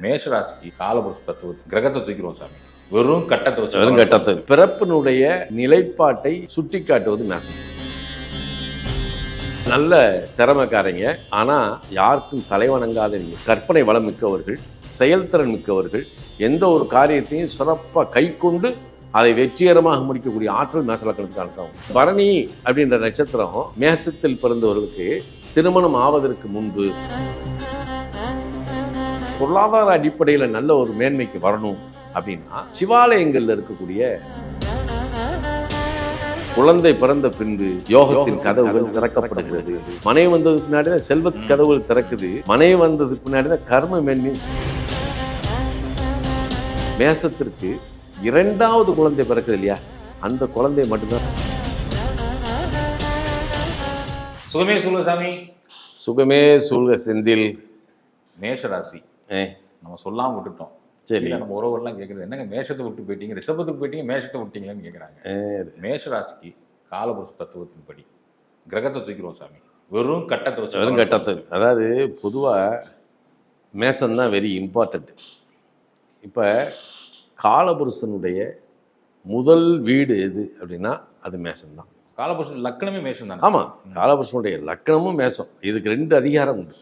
மேஷராசிக்கு காலபுருஷ தத்துவத்தை கிரகத்தை தூக்கிடுவோம் சாமி. வெறும் கட்டத்தை வச்சு வெறும் கட்டத்தை பிறப்பினுடைய நிலைப்பாட்டை சுட்டி காட்டுவது மேசம். நல்ல திறமைக்காரங்க, ஆனால் யாருக்கும் தலைவணங்காதவங்க, கற்பனை வளம் மிக்கவர்கள், செயல்திறன் மிக்கவர்கள், எந்த ஒரு காரியத்தையும் சிறப்பாக கை கொண்டு அதை வெற்றிகரமாக முடிக்கக்கூடிய ஆற்றல் மேச லக்னத்துக்கு. பரணி அப்படின்ற நட்சத்திரம் மேசத்தில் பிறந்தவர்களுக்கு திருமணம் ஆவதற்கு முன்பு பொருளாதார அடிப்படையில் நல்ல ஒரு மேன்மைக்கு வரணும் அப்படின்னா சிவாலயங்கள்ல இருக்கக்கூடிய குழந்தை பிறந்த பின்பு யோகத்தின் கதவுகள் திறக்கப்படுகிறது. மனைவி வந்ததுக்கு பின்னாடி தான் செல்வ கதவுகள் திறக்குது. மனைவி வந்ததுக்கு பின்னாடி தான் கர்ம மேன்மை. மேசத்திற்கு இரண்டாவது குழந்தை பிறக்குது இல்லையா, அந்த குழந்தை மட்டும்தான். சுகமே சொல்லுங்க சாமி. சுகமே சொல்க செந்தில். மேஷராசி நம்ம சொல்லாம விட்டுட்டோம். சரி, நம்ம உறவுகள்லாம் கேட்குறது என்னங்க மேஷத்தை விட்டு போயிட்டீங்க, ரிஷபத்துக்கு போயிட்டீங்க, மேஷத்தை விட்டீங்களான்னு கேட்குறாங்க. மேஷராசிக்கு காலபுருஷ தத்துவத்தின் படி கிரகத்தை தூக்கிடுவோம் சாமி. வெறும் கட்டத்தை வச்சு வெறும் கட்டத்தை. அதாவது பொதுவாக மேசம்தான் வெரி இம்பார்ட்டண்ட். இப்போ காலபுருஷனுடைய முதல் வீடு எது அப்படின்னா அது மேசம்தான். காலபுருஷன் லக்னமே மேஷம் தான். ஆமாம், காலபுருஷனுடைய லக்னமும் மேசம். இதுக்கு 2 அதிகாரம் உண்டு.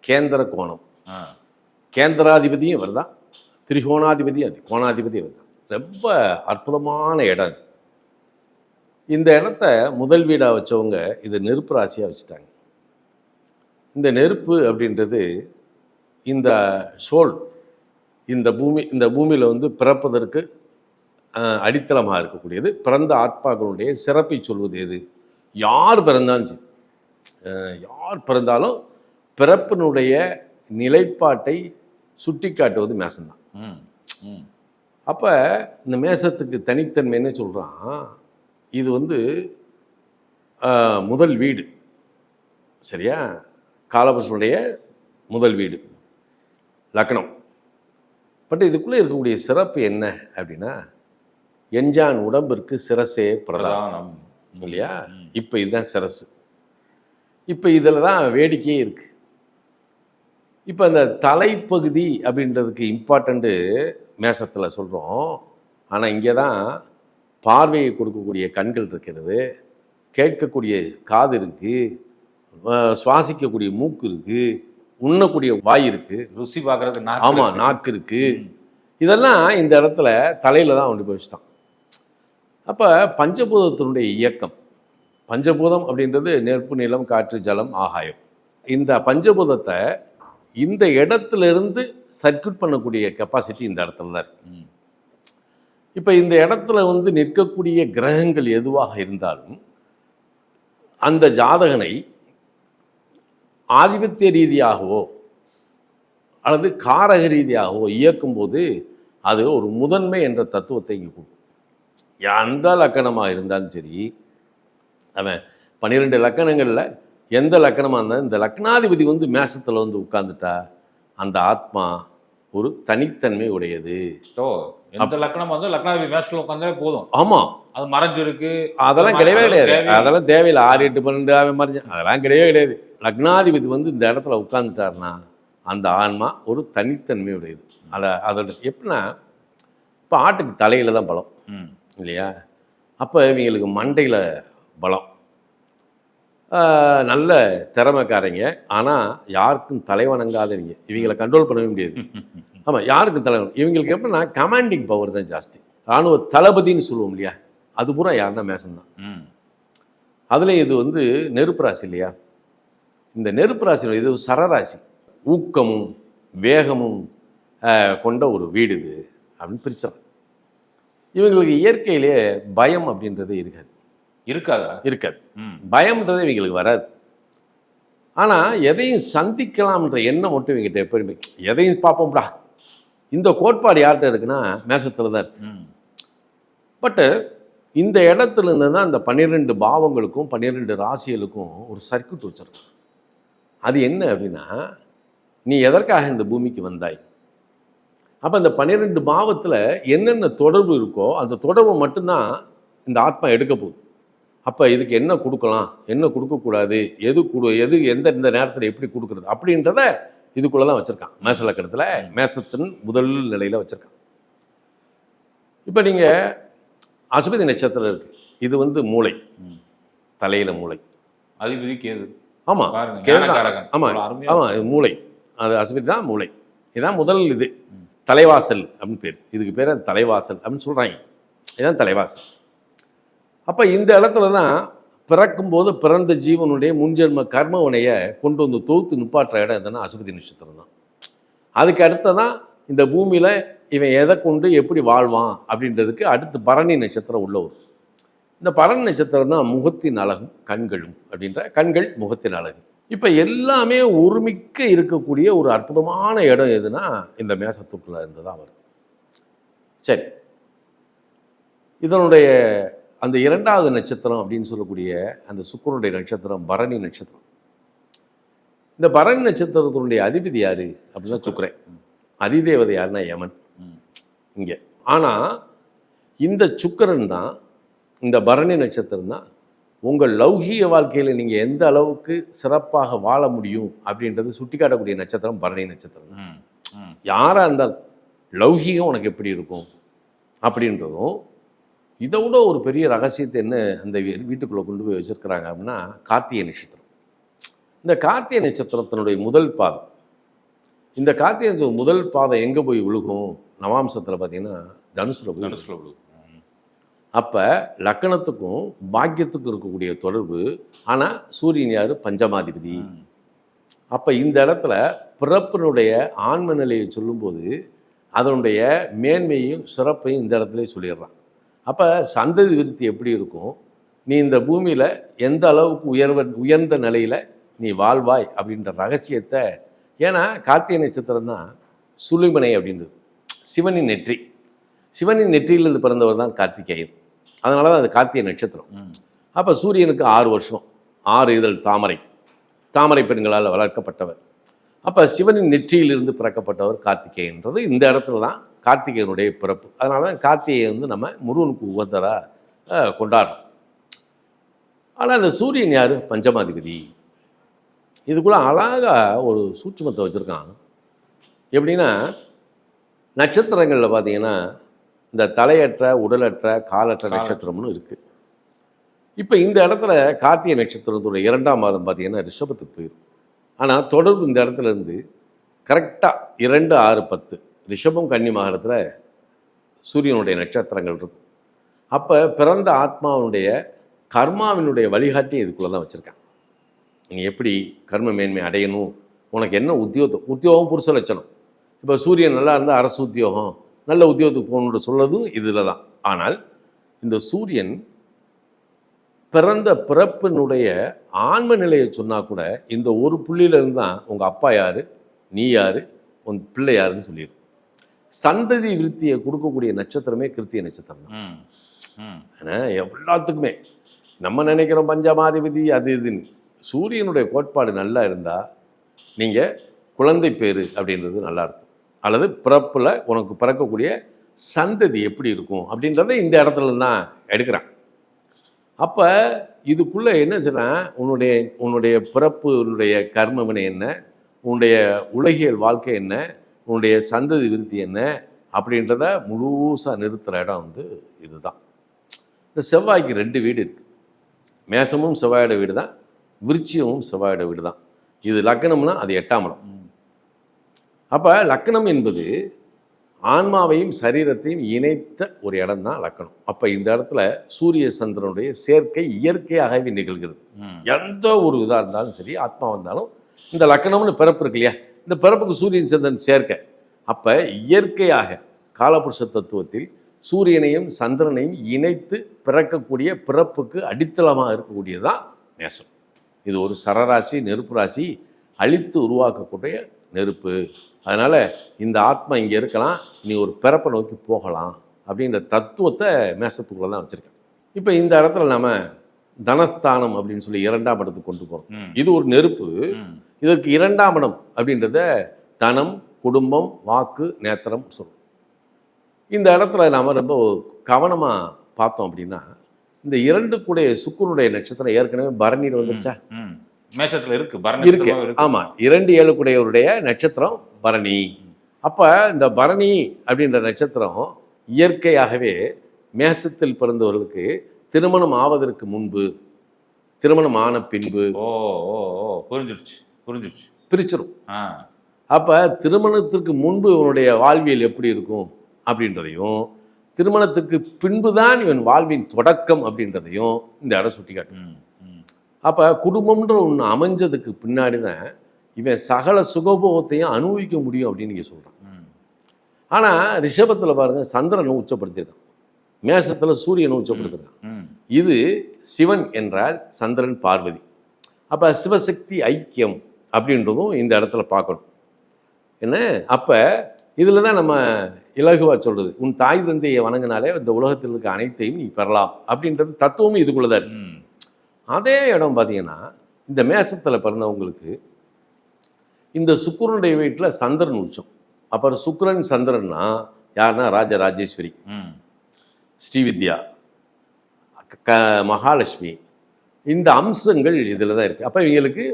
கேந்திர கோணம், கேந்திராதிபதியும் இவர் தான், திரிகோணாதிபதியும் அது, கோணாதிபதியும் இவர் தான். ரொம்ப அற்புதமான இடம் இது. இந்த இடத்த முதல் வீடாக வச்சவங்க இதை நெருப்பு ராசியாக வச்சுட்டாங்க. இந்த நெருப்பு அப்படின்றது இந்த சோல், இந்த பூமியில் பிறப்பதற்கு அடித்தளமாக இருக்கக்கூடியது. பிறந்த ஆத்மாக்களுடைய சிறப்பை சொல்வது எது? யார் பிறந்தாலும் சரி, யார் பிறந்தாலும் பிறப்பினுடைய நிலைப்பாட்டை சுட்டி காட்டுவது மேசம்தான். அப்போ இந்த மேசத்துக்கு தனித்தன்மை என்ன சொல்கிறான், இது முதல் வீடு, சரியா? காலபுருஷனுடைய முதல் வீடு லக்னம். பட் இதுக்குள்ளே இருக்கக்கூடிய சிறப்பு என்ன அப்படின்னா, எஞ்சான் உடம்பிற்கு சிரசே பிரதானம் இல்லையா? இப்போ இதுதான் சிரசு. இப்போ இதில் தான் வேடிக்கையே இருக்குது. இப்போ இந்த தலைப்பகுதி அப்படின்றதுக்கு இம்பார்ட்டண்ட்டு மேசத்தில் சொல்கிறோம். ஆனால் இங்கே தான் பார்வையை கொடுக்கக்கூடிய கண்கள் இருக்கிறது, கேட்கக்கூடிய காது இருக்குது, சுவாசிக்கக்கூடிய மூக்கு இருக்குது, உண்ணக்கூடிய வாய் இருக்குது, ருசி பார்க்குறதுக்கு நாக்கு. ஆமாம், நாக்கு இருக்குது. இதெல்லாம் இந்த இடத்துல தலையில் தான் கொண்டு போய் வச்சுட்டான். அப்போ பஞ்சபூதத்தினுடைய இயக்கம், பஞ்சபூதம் அப்படின்றது நெருப்பு, நிலம், காற்று, ஜலம், ஆகாயம். இந்த பஞ்சபூதத்தை இந்த இடத்துலேருந்து சர்க்யூட் பண்ணக்கூடிய கெப்பாசிட்டி இந்த இடத்துல தான் இருக்கு. இப்போ இந்த இடத்துல நிற்கக்கூடிய கிரகங்கள் எதுவாக இருந்தாலும் அந்த ஜாதகனை ஆதிபத்திய ரீதியாகவோ அல்லது காரக ரீதியாகவோ இயக்கும்போது அது ஒரு முதன்மை என்ற தத்துவத்தை இங்கே கொடுக்கும். எந்த லக்கணமாக இருந்தாலும் சரி, அவன் 12 லக்கணங்களில் எந்த லக்கணமாக இருந்தாலும் இந்த லக்னாதிபதி மேசத்தில் உட்கார்ந்துட்டா அந்த ஆத்மா ஒரு தனித்தன்மை உடையது. எந்த லக்னம் லக்னாதிபதி மேஷத்தில் உட்காந்தாலே போதும். ஆமாம், அது மறைஞ்சிருக்கு, அதெல்லாம் கிடையவே கிடையாது. அதெல்லாம் தேவையில்லை. 6, 8, 12 அவன் மறைஞ்சு அதெல்லாம் கிடையவே கிடையாது. லக்னாதிபதி இந்த இடத்துல உட்காந்துட்டாருன்னா அந்த ஆன்மா ஒரு தனித்தன்மை உடையது. அதோட எப்படின்னா, இப்போ ஆட்டுக்கு தலையில் தான் பலம் இல்லையா? அப்போ இவங்களுக்கு மண்டையில் பலம். நல்ல திறமைக்காரங்க, ஆனால் யாருக்கும் தலைவணங்காதவங்க, இவங்களை கண்ட்ரோல் பண்ணவே முடியாது. ஆமாம், யாருக்கும் தலைவன். இவங்களுக்கு எப்படின்னா கமாண்டிங் பவர் தான் ஜாஸ்தி. இராணுவ தளபதின்னு சொல்லுவோம் இல்லையா, அது பூரா யாருன்னா மேசம்தான். அதில் இது நெருப்பு ராசி இல்லையா? இந்த நெருப்பு ராசி இது சரராசி, ஊக்கமும் வேகமும் கொண்ட ஒரு வீடு இது அப்படின்னு பிரிச்சாங்க. இவங்களுக்கு இயற்கையிலே பயம் அப்படின்றது இருக்காது. பயம்ன்றது இவங்களுக்கு வராது. ஆனால் எதையும் சந்திக்கலாம்ன்ற எண்ணம் மட்டும் இவங்கிட்ட எப்பயுமே, எதையும் பார்ப்போம்டா, இந்த கோட்பாடு யார்கிட்ட இருக்குன்னா மேசத்தில் தான் இருக்கு. பட்டு இந்த இடத்துல இருந்து தான் இந்த 12 பாவங்களுக்கும் 12 ராசிகளுக்கும் ஒரு சர்க்யூட் வச்சிருக்கோம். அது என்ன அப்படின்னா, நீ எதற்காக இந்த பூமிக்கு வந்தாய்? அப்போ இந்த 12 பாவத்தில் என்னென்ன தொடர்பு இருக்கோ அந்த தொடர்பு மட்டும்தான் இந்த ஆத்மா எடுக்க போகுது. அப்போ இதுக்கு என்ன கொடுக்கலாம், என்ன கொடுக்கக்கூடாது, எது எந்த இந்த நேரத்தில் எப்படி கொடுக்குறது அப்படின்றத இதுக்குள்ளே தான் வச்சுருக்கான். மேஷ லக்கணத்தில் மேஷத்தின் முதல் நிலையில் வச்சுருக்கான். இப்போ நீங்கள் அசுபதி நட்சத்திரம் இருக்குது, இது வந்து மூளை, தலையில் மூளை, அதிபதி கேது. ஆமாம், ஆமாம், இது மூளை, அது அசுபதி தான் மூளை. இதுதான் முதல் இது தலைவாசல் அப்படின்னு பேர். இதுக்கு பேர் தலைவாசல் அப்படின்னு சொல்கிறாங்க. இதுதான் தலைவாசல். அப்போ இந்த இடத்துல தான் பிறக்கும்போது பிறந்த ஜீவனுடைய முன்ஜென்ம கர்மவினையை கொண்டு வந்து தொகுத்து நிப்பாட்டுற இடம் எதுனா அசுபதி நட்சத்திரம் தான். அதுக்கு அடுத்ததான் இந்த பூமியில் இவன் எதை கொண்டு எப்படி வாழ்வான் அப்படின்றதுக்கு அடுத்து பரணி நட்சத்திரம் உள்ள வரும். இந்த பரணி நட்சத்திரம் தான் முகத்தின் அழகும் கண்களும் அப்படின்ற கண்கள் முகத்தின் அழகு. இப்போ எல்லாமே ஒருமிக்க இருக்கக்கூடிய ஒரு அற்புதமான இடம் எதுனா இந்த மேசத்துக்குள்ளே இருந்து தான் வருது. சரி, இதனுடைய அந்த இரண்டாவது நட்சத்திரம் அப்படின்னு சொல்லக்கூடிய அந்த சுக்கிரனுடைய நட்சத்திரம் பரணி நட்சத்திரம். இந்த பரணி நட்சத்திரத்தினுடைய அதிபதி யாரு அப்படின்னா சுக்கிரன். அதிதேவதை யாருன்னா யமன் இங்கே. ஆனால் இந்த சுக்கிரன் தான், இந்த பரணி நட்சத்திரம் தான் உங்கள் லௌகீக வாழ்க்கையில் நீங்கள் எந்த அளவுக்கு சிறப்பாக வாழ முடியும் அப்படின்றது சுட்டி காட்டக்கூடிய நட்சத்திரம் பரணி நட்சத்திரம் தான். யாராக இருந்தால் லௌகீகம் உனக்கு எப்படி இருக்கும் அப்படின்றதும், இதை விட ஒரு பெரிய ரகசியத்தை என்ன அந்த வீட்டுக்குள்ளே கொண்டு போய் வச்சுருக்கிறாங்க அப்படின்னா கார்த்திகை நட்சத்திரம். இந்த கார்த்திகை நட்சத்திரத்தினுடைய முதல் பாதம், இந்த கார்த்திகை முதல் பாதம் எங்கே போய் விழுகும் நவாம்சத்தில் பார்த்தீங்கன்னா தனுசுல விழுகும். அப்போ லக்கணத்துக்கும் பாக்கியத்துக்கும் இருக்கக்கூடிய தொடர்பு. ஆனால் சூரியன் யார்? பஞ்சமாதிபதி. அப்போ இந்த இடத்துல பிறப்பினுடைய ஆன்ம நிலையை சொல்லும்போது அதனுடைய மேன்மையும் சிறப்பையும் இந்த இடத்துல சொல்லிடுறான். அப்போ சந்ததி விருத்தி எப்படி இருக்கும், நீ இந்த பூமியில் எந்த அளவுக்கு உயர்ந்த நிலையில் நீ வாழ்வாய் அப்படின்ற ரகசியத்தை. ஏன்னா கார்த்திகை நட்சத்திரம் தான் சுழிமனை அப்படின்றது, சிவனின் நெற்றி. சிவனின் நெற்றியிலிருந்து பிறந்தவர் தான் கார்த்திகேயன். அதனால தான் அது கார்த்திகை நட்சத்திரம். அப்போ சூரியனுக்கு 6 வருஷம், 6 இதழ் தாமரை பெண்களால் வளர்க்கப்பட்டவர். அப்போ சிவனின் நெற்றியிலிருந்து பிறக்கப்பட்டவர் கார்த்திகேயன்றது இந்த இடத்துல தான் கார்த்திகேயனுடைய பிறப்பு. அதனால தான் கார்த்திகை வந்து நம்ம முருகனுக்கு உகந்ததாக கொண்டாடுறோம். ஆனால் அந்த சூரியன் யார்? பஞ்சமாதிபதி. இதுக்குள்ளே அழகாக ஒரு சூட்சுமத்தை வச்சுருக்கான். எப்படின்னா நட்சத்திரங்களில் பார்த்தீங்கன்னா இந்த தலையற்ற உடலற்ற காலற்ற நட்சத்திரம்னு இருக்குது. இப்போ இந்த இடத்துல கார்த்திகை நட்சத்திரத்துடைய 2ஆம் மாதம் பார்த்தீங்கன்னா ரிஷபத்துக்கு போயிடும். ஆனால் தொடர்பு இந்த இடத்துல இருந்து கரெக்டாக 2, 6, 10 ரிஷபம் கன்னி மகரத்தில் சூரியனுடைய நட்சத்திரங்கள் இருக்கும். அப்போ பிறந்த ஆத்மாவினுடைய கர்மாவினுடைய வழிகாட்டி இதுக்குள்ளே தான் வச்சுருக்காங்க. நீ எப்படி கர்ம மேன்மை அடையணும், உனக்கு என்ன உத்தியோகம் புருஷ லட்சணம். இப்போ சூரியன் நல்லா இருந்தால் அரசு உத்தியோகம், நல்ல உத்தியோகத்துக்கு போகணுன்ற சொல்லதும் இதில் தான். ஆனால் இந்த சூரியன் பிறந்த பிறப்பினுடைய ஆன்ம நிலையை சொன்னால் கூட இந்த ஒரு புள்ளியிலேருந்து தான் உங்கள் அப்பா யார், நீ யார், உன் பிள்ளை யாருன்னு சொல்லிடும். சந்ததி விருத்தியை கொடுக்கக்கூடிய நட்சத்திரமே கிருத்திகை நட்சத்திரம் தான். ஏன்னா எல்லாத்துக்குமே நம்ம நினைக்கிறோம் பஞ்சமாதிபதி அது இதுன்னு. சூரியனுடைய கோட்பாடு நல்லா இருந்தால் நீங்கள் குழந்தை பேர் அப்படின்றது நல்லாயிருக்கும். அல்லது பிறப்பில் உனக்கு பிறக்கக்கூடிய சந்ததி எப்படி இருக்கும் அப்படின்றத இந்த இடத்துல தான் எடுக்கிறான். அப்போ இதுக்குள்ளே என்ன செய்யறான், உன்னுடைய பிறப்புடைய கர்ம வினை என்ன, உன்னுடைய உலகியல் வாழ்க்கை என்ன, உன்னுடைய சந்ததி விருத்தி என்ன அப்படின்றத முழுசாக நிறுத்துகிற இடம் வந்து இதுதான். இந்த செவ்வாய்க்கு 2 வீடு இருக்குது. மேசமும் செவ்வாயோட வீடு தான், விருச்சியமும் செவ்வாயோட வீடு தான். இது லக்னம்னா அது 8ஆம் இடம். அப்போ லக்னம் என்பது ஆன்மாவையும் சரீரத்தையும் இணைத்த ஒரு இடம் தான் லக்னம். அப்போ இந்த இடத்துல சூரிய சந்திரனுடைய சேர்க்கை இயற்கையாகவே நிகழ்கிறது. எந்த ஒரு இதாக இருந்தாலும் சரி, ஆத்மா வந்தாலும் இந்த லக்னம்னு பிறப்பு இருக்கு இல்லையா, இந்த பிறப்புக்கு சூரியன் சந்திரன் சேர்க்கை. அப்போ இயற்கையாக காலபுருஷ தத்துவத்தில் சூரியனையும் சந்திரனையும் இணைத்து பிறக்கக்கூடிய பிறப்புக்கு அடித்தளமாக இருக்கக்கூடியதான் மேசம். இது ஒரு சரராசி, நெருப்பு ராசி, அழித்து உருவாக்கக்கூடிய நெருப்பு. அதனால் இந்த ஆத்மா இங்கே இருக்கலாம், நீ ஒரு பிறப்பை நோக்கி போகலாம் அப்படின்ற தத்துவத்தை மேசத்துக்குள்ளே தான் வச்சுருக்கேன். இப்போ இந்த இடத்துல நம்ம தனஸ்தானம் அப்படின்னு சொல்லி 2ஆம் இடத்துக்கு கொண்டு போகிறோம். இது ஒரு நெருப்பு. இதற்கு 2ஆம் இடம் அப்படின்றத தனம், குடும்பம், வாக்கு, நேத்திரம் சொல்லும். இந்த இடத்துல நாம் ரொம்ப கவனமாக பார்த்தோம் அப்படின்னா இந்த 2 கூட சுக்கிரனுடைய நட்சத்திரம் ஏற்கனவே பரணியில் வந்துருச்சா. மேஷத்துல இருக்கு, பரணி இருக்கு. இருக்கு. ஆமா, 2 ஏழுக்குடையவருடைய நட்சத்திரம் பரணி. அப்ப இந்த பரணி அப்படின்ற நட்சத்திரம் இயற்கையாகவே மேசத்தில் பிறந்தவர்களுக்கு திருமணம் ஆவதற்கு முன்பு, திருமணம் ஆன பின்பு ஓ ஓ ஓ புரிஞ்சிருச்சு புரிஞ்சிருச்சு. பிரிச்சிரும். ஆ அப்ப திருமணத்திற்கு முன்பு இவனுடைய வாழ்வியல் எப்படி இருக்கும் அப்படின்றதையும், திருமணத்துக்கு பின்புதான் இவன் வாழ்வின் தொடக்கம் அப்படின்றதையும் இந்த இடம் சுட்டி காட்டும். ம் ம் அப்போ குடும்பம்ன்ற ஒன்று அமைஞ்சதுக்கு பின்னாடி தான் இவன் சகல சுகபோகத்தையும் அனுபவிக்க முடியும் அப்படின்னு நீங்கள் சொல்கிறான். ம் ஆனால் ரிஷபத்தில் பாருங்கள், சந்திரனை உச்சப்படுத்தியிருக்கான், மேசத்தில் சூரியனை உச்சப்படுத்திருக்கான். ம் இது சிவன் என்றால் சந்திரன் பார்வதி. அப்போ சிவசக்தி ஐக்கியம் அப்படின்றதும் இந்த இடத்துல பார்க்கணும். என்ன அப்போ இதில் தான் நம்ம இலகுவாக சொல்கிறது, உன் தாய் தந்தையை வணங்கினாலே இந்த உலகத்தில் இருக்க அனைத்தையும் நீ பெறலாம் அப்படின்றது தத்துவமும் இதுக்குள்ளே தான் இருக்கு. ம் அதே இடம் பார்த்தீங்கன்னா இந்த மேசத்தில் பிறந்தவங்களுக்கு இந்த சுக்கிரனுடைய வீட்டில் சந்திரன் உச்சம். அப்புறம் சுக்கிரன் சந்திரன்னா யாருன்னா ராஜராஜேஸ்வரி, ம் ஸ்ரீவித்யா, மகாலட்சுமி, இந்த அம்சங்கள் இதில் தான் இருக்குது. அப்போ இவங்களுக்கு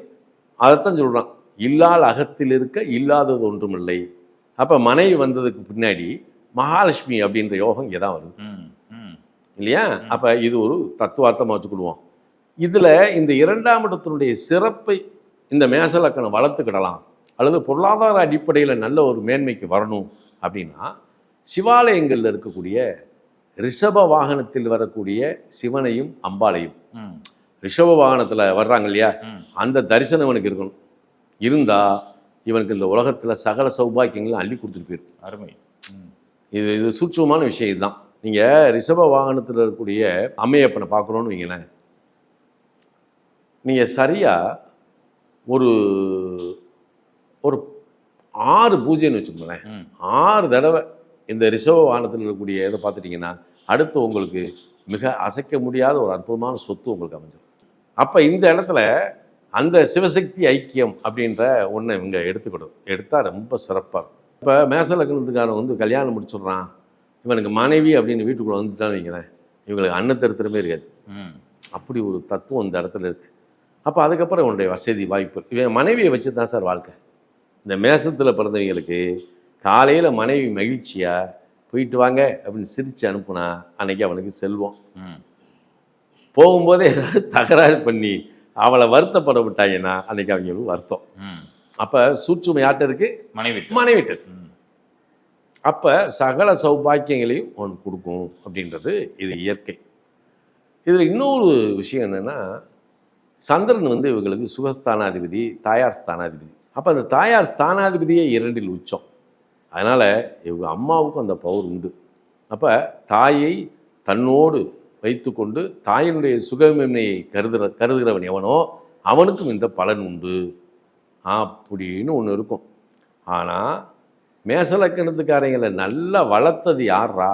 அதைத்தான் சொல்கிறான், இல்லால் அகத்தில் இருக்க இல்லாதது ஒன்றுமில்லை. அப்போ மனைவி வந்ததுக்கு பின்னாடி மகாலட்சுமி அப்படின்ற யோகம் இங்கே தான் வருது ம் ம் இல்லையா? அப்போ இது ஒரு தத்துவார்த்தமாக வச்சுக்கிடுவோம். இதில் இந்த 2ஆம் இடத்தினுடைய சிறப்பை இந்த மேசலக்கணம் வளர்த்துக்கிடலாம், அல்லது பொருளாதார அடிப்படையில் நல்ல ஒரு மேன்மைக்கு வரணும் அப்படின்னா சிவாலயங்களில் இருக்கக்கூடிய ரிஷப வாகனத்தில் வரக்கூடிய சிவனையும் அம்பாளையும், ம் ரிஷப வாகனத்தில் வர்றாங்க இல்லையா, ம் அந்த தரிசனம் இவனுக்கு இருக்கணும். இருந்தால் இவனுக்கு இந்த உலகத்தில் சகல சௌபாக்கியங்களும் அள்ளி கொடுத்துட்டு போயிருக்கும். அருமை. ம் இது சூட்சமான விஷயம் இதுதான். நீங்கள் ரிஷப வாகனத்தில் இருக்கக்கூடிய அம்மையப்பனை பார்க்குறோன்னு வைங்களேன், நீங்கள் சரியாக ஒரு ஒரு 6 பூஜைன்னு வச்சுக்கோங்களேன், ம் 6 தடவை இந்த ரிஷப வாகனத்தில் இருக்கக்கூடிய இதை பார்த்துட்டிங்கன்னா அடுத்து உங்களுக்கு மிக அசைக்க முடியாத ஒரு அற்புதமான சொத்து உங்களுக்கு அமைஞ்சிடும். அப்போ இந்த இடத்துல அந்த சிவசக்தி ஐக்கியம் அப்படின்ற ஒன்றை இவங்க எடுத்தால் ரொம்ப சிறப்பாக இருக்கும். இப்போ மேசலக்கணத்துக்காரன் வந்து கல்யாணம் முடிச்சுடுறான், இவனுக்கு மனைவி அப்படின்னு வீட்டுக்குள்ளே வந்துட்டான்னு வைக்கிறேன், இவங்களுக்கு அன்னத்தருத்திரமே இருக்காது. ம் அப்படி ஒரு தத்துவம் இந்த இடத்துல இருக்குது. அப்போ அதுக்கப்புறம் இவனுடைய வசதி வாய்ப்பு, இவன் மனைவியை வச்சு தான் சார் வாழ்க்கை. இந்த மேசத்தில் பிறந்தவங்களுக்கு காலையில் மனைவி மகிழ்ச்சியாக போயிட்டு வாங்க அப்படின்னு சிரித்து அனுப்புனா அன்னைக்கு அவனுக்கு செல்வம். ம் போகும்போதே ஏதாவது தகராறு பண்ணி அவளை வருத்தப்பட விட்டாங்கன்னா அன்னைக்கு அவங்களுக்கு வருத்தம். ம் அப்போ சூட்சுமை யார்கிட்ட இருக்கு? மனைவி. மனைவிட்ட. ம் அப்போ சகல சௌபாக்கியங்களையும் அவனுக்கு கொடுக்கும் அப்படின்றது இது இயற்கை. இதில் இன்னொரு விஷயம் என்னென்னா, சந்திரன் வந்து இவங்களுக்கு சுகஸ்தானாதிபதி, தாயார் ஸ்தானாதிபதி. அப்போ அந்த தாயார் ஸ்தானாதிபதியே 2இல் உச்சம். அதனால் இவங்க அம்மாவுக்கும் அந்த பவர் உண்டு. அப்போ தாயை தன்னோடு வைத்துக்கொண்டு தாயினுடைய சுகமின்மையை கருதுகிறவன் எவனோ அவனுக்கும் இந்த பலன் உண்டு அப்படின்னு ஒன்று இருக்கும். ஆனால் மேசலக்கணத்துக்காரங்களை நல்லா வளர்த்தது யாரா?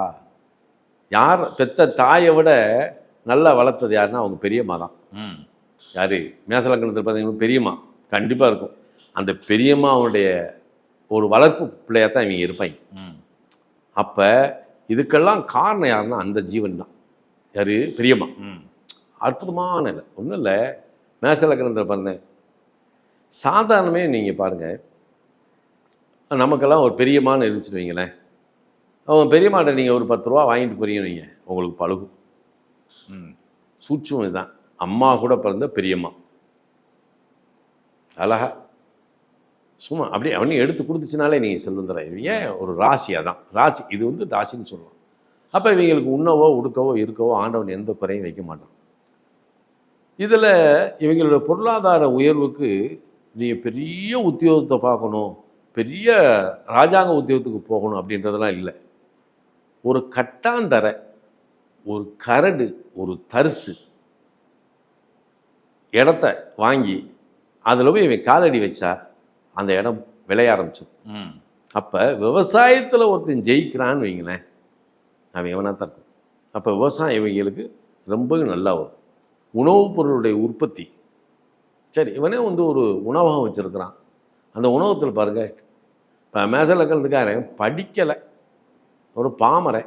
யார் பெத்த தாயை விட நல்லா வளர்த்தது யாருன்னா அவங்க பெரியம்மா தான். ம் யார் மேசலக்கணத்தில் பார்த்தீங்கன்னா பெரியம்மா கண்டிப்பாக இருக்கும். அந்த பெரியம்மாவுடைய ஒரு வளர்ப்பு பிள்ளையாக தான் இவங்க இருப்பாங்க. ம் அப்போ இதுக்கெல்லாம் காரணம் யாருன்னா அந்த ஜீவன் தான். யார்? பெரியம்மா. ம் அற்புதமான இல்லை, ஒன்றும் இல்லை, மேசலக்கணத்தில் பாருங்க, சாதாரணமே நீங்கள் பாருங்கள், நமக்கெல்லாம் ஒரு பெரியம்மான்னு இருந்துச்சுன்னு வைங்களேன், அவன் பெரியம்மாட்ட நீங்கள் ஒரு 10 ரூபா வாங்கிட்டு போறீங்கன்னு வைங்க, உங்களுக்கு பழகும். ம் சூட்சம் இதுதான். அம்மா கூட பிறந்த பெரியம்மா அழகா சும்மா அப்படியே அவனையும் எடுத்து கொடுத்துச்சுனாலே நீங்கள் செல்வந்தராயிருவீங்க. ஒரு ராசியாக தான், ராசி இது வந்து ராசின்னு சொல்லலாம். அப்போ இவங்களுக்கு உண்ணவோ உடுக்கவோ இருக்கவோ ஆண்டவன் எந்த குறையும் வைக்க மாட்டான். இதில் இவங்களோட பொருளாதார உயர்வுக்கு நீங்கள் பெரிய உத்தியோகத்தை பார்க்கணும், பெரிய ராஜாங்க உத்தியோகத்துக்கு போகணும் அப்படின்றதெல்லாம் இல்லை. ஒரு கட்டாந்தரை, ஒரு கரடு, ஒரு தரிசு இடத்த வாங்கி அதில் போய் இவன் காலடி வச்சா அந்த இடம் விளைய ஆரம்பிச்சது. ம் அப்போ விவசாயத்தில் ஒருத்தன் ஜெயிக்கிறான்னு வைங்களேன், அவன் எவனாக தான் இருக்கும். அப்போ விவசாயம் இவங்களுக்கு ரொம்ப நல்லா வரும். உணவுப் பொருளுடைய உற்பத்தி, சரி இவனே வந்து ஒரு உணவகம் வச்சுருக்கிறான், அந்த உணவகத்தில் பாருங்கள், இப்போ மேசலக்கணத்துக்காரன் படிக்கலை, ஒரு பாமரை,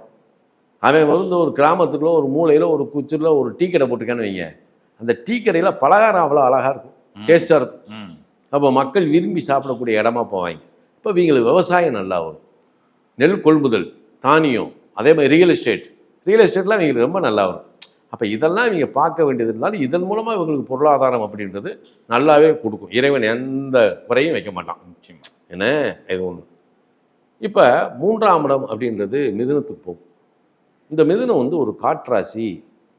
அவன் வந்து ஒரு கிராமத்துக்குள்ளே ஒரு மூலையில் ஒரு குச்சியில் ஒரு டீ கடை போட்டிருக்கான்னு வைங்க, அந்த டீ கடையில் பலகாரம் அவ்வளோ அழகாக இருக்கும். டேஸ்டாக இருக்கும். அப்போ மக்கள் விரும்பி சாப்பிடக்கூடிய இடமா போவாங்க. இப்போ இவங்களுக்கு விவசாயம் நல்லா வரும், நெல் கொள்முதல், தானியம், அதே மாதிரி ரியல் எஸ்டேட்லாம் இவங்களுக்கு ரொம்ப நல்லா வரும். அப்போ இதெல்லாம் இவங்க பார்க்க வேண்டியது இருந்தாலும் இதன் மூலமாக இவங்களுக்கு பொருளாதாரம் அப்படின்றது நல்லாவே கொடுக்கும். இறைவன் எந்த குறையும் வைக்க மாட்டான். என்ன இது ஒன்று. இப்போ 3ஆம் இடம் அப்படின்றது மிதுனத்துக்கு போகும். இந்த மிதுனம் வந்து ஒரு காற்றாசி.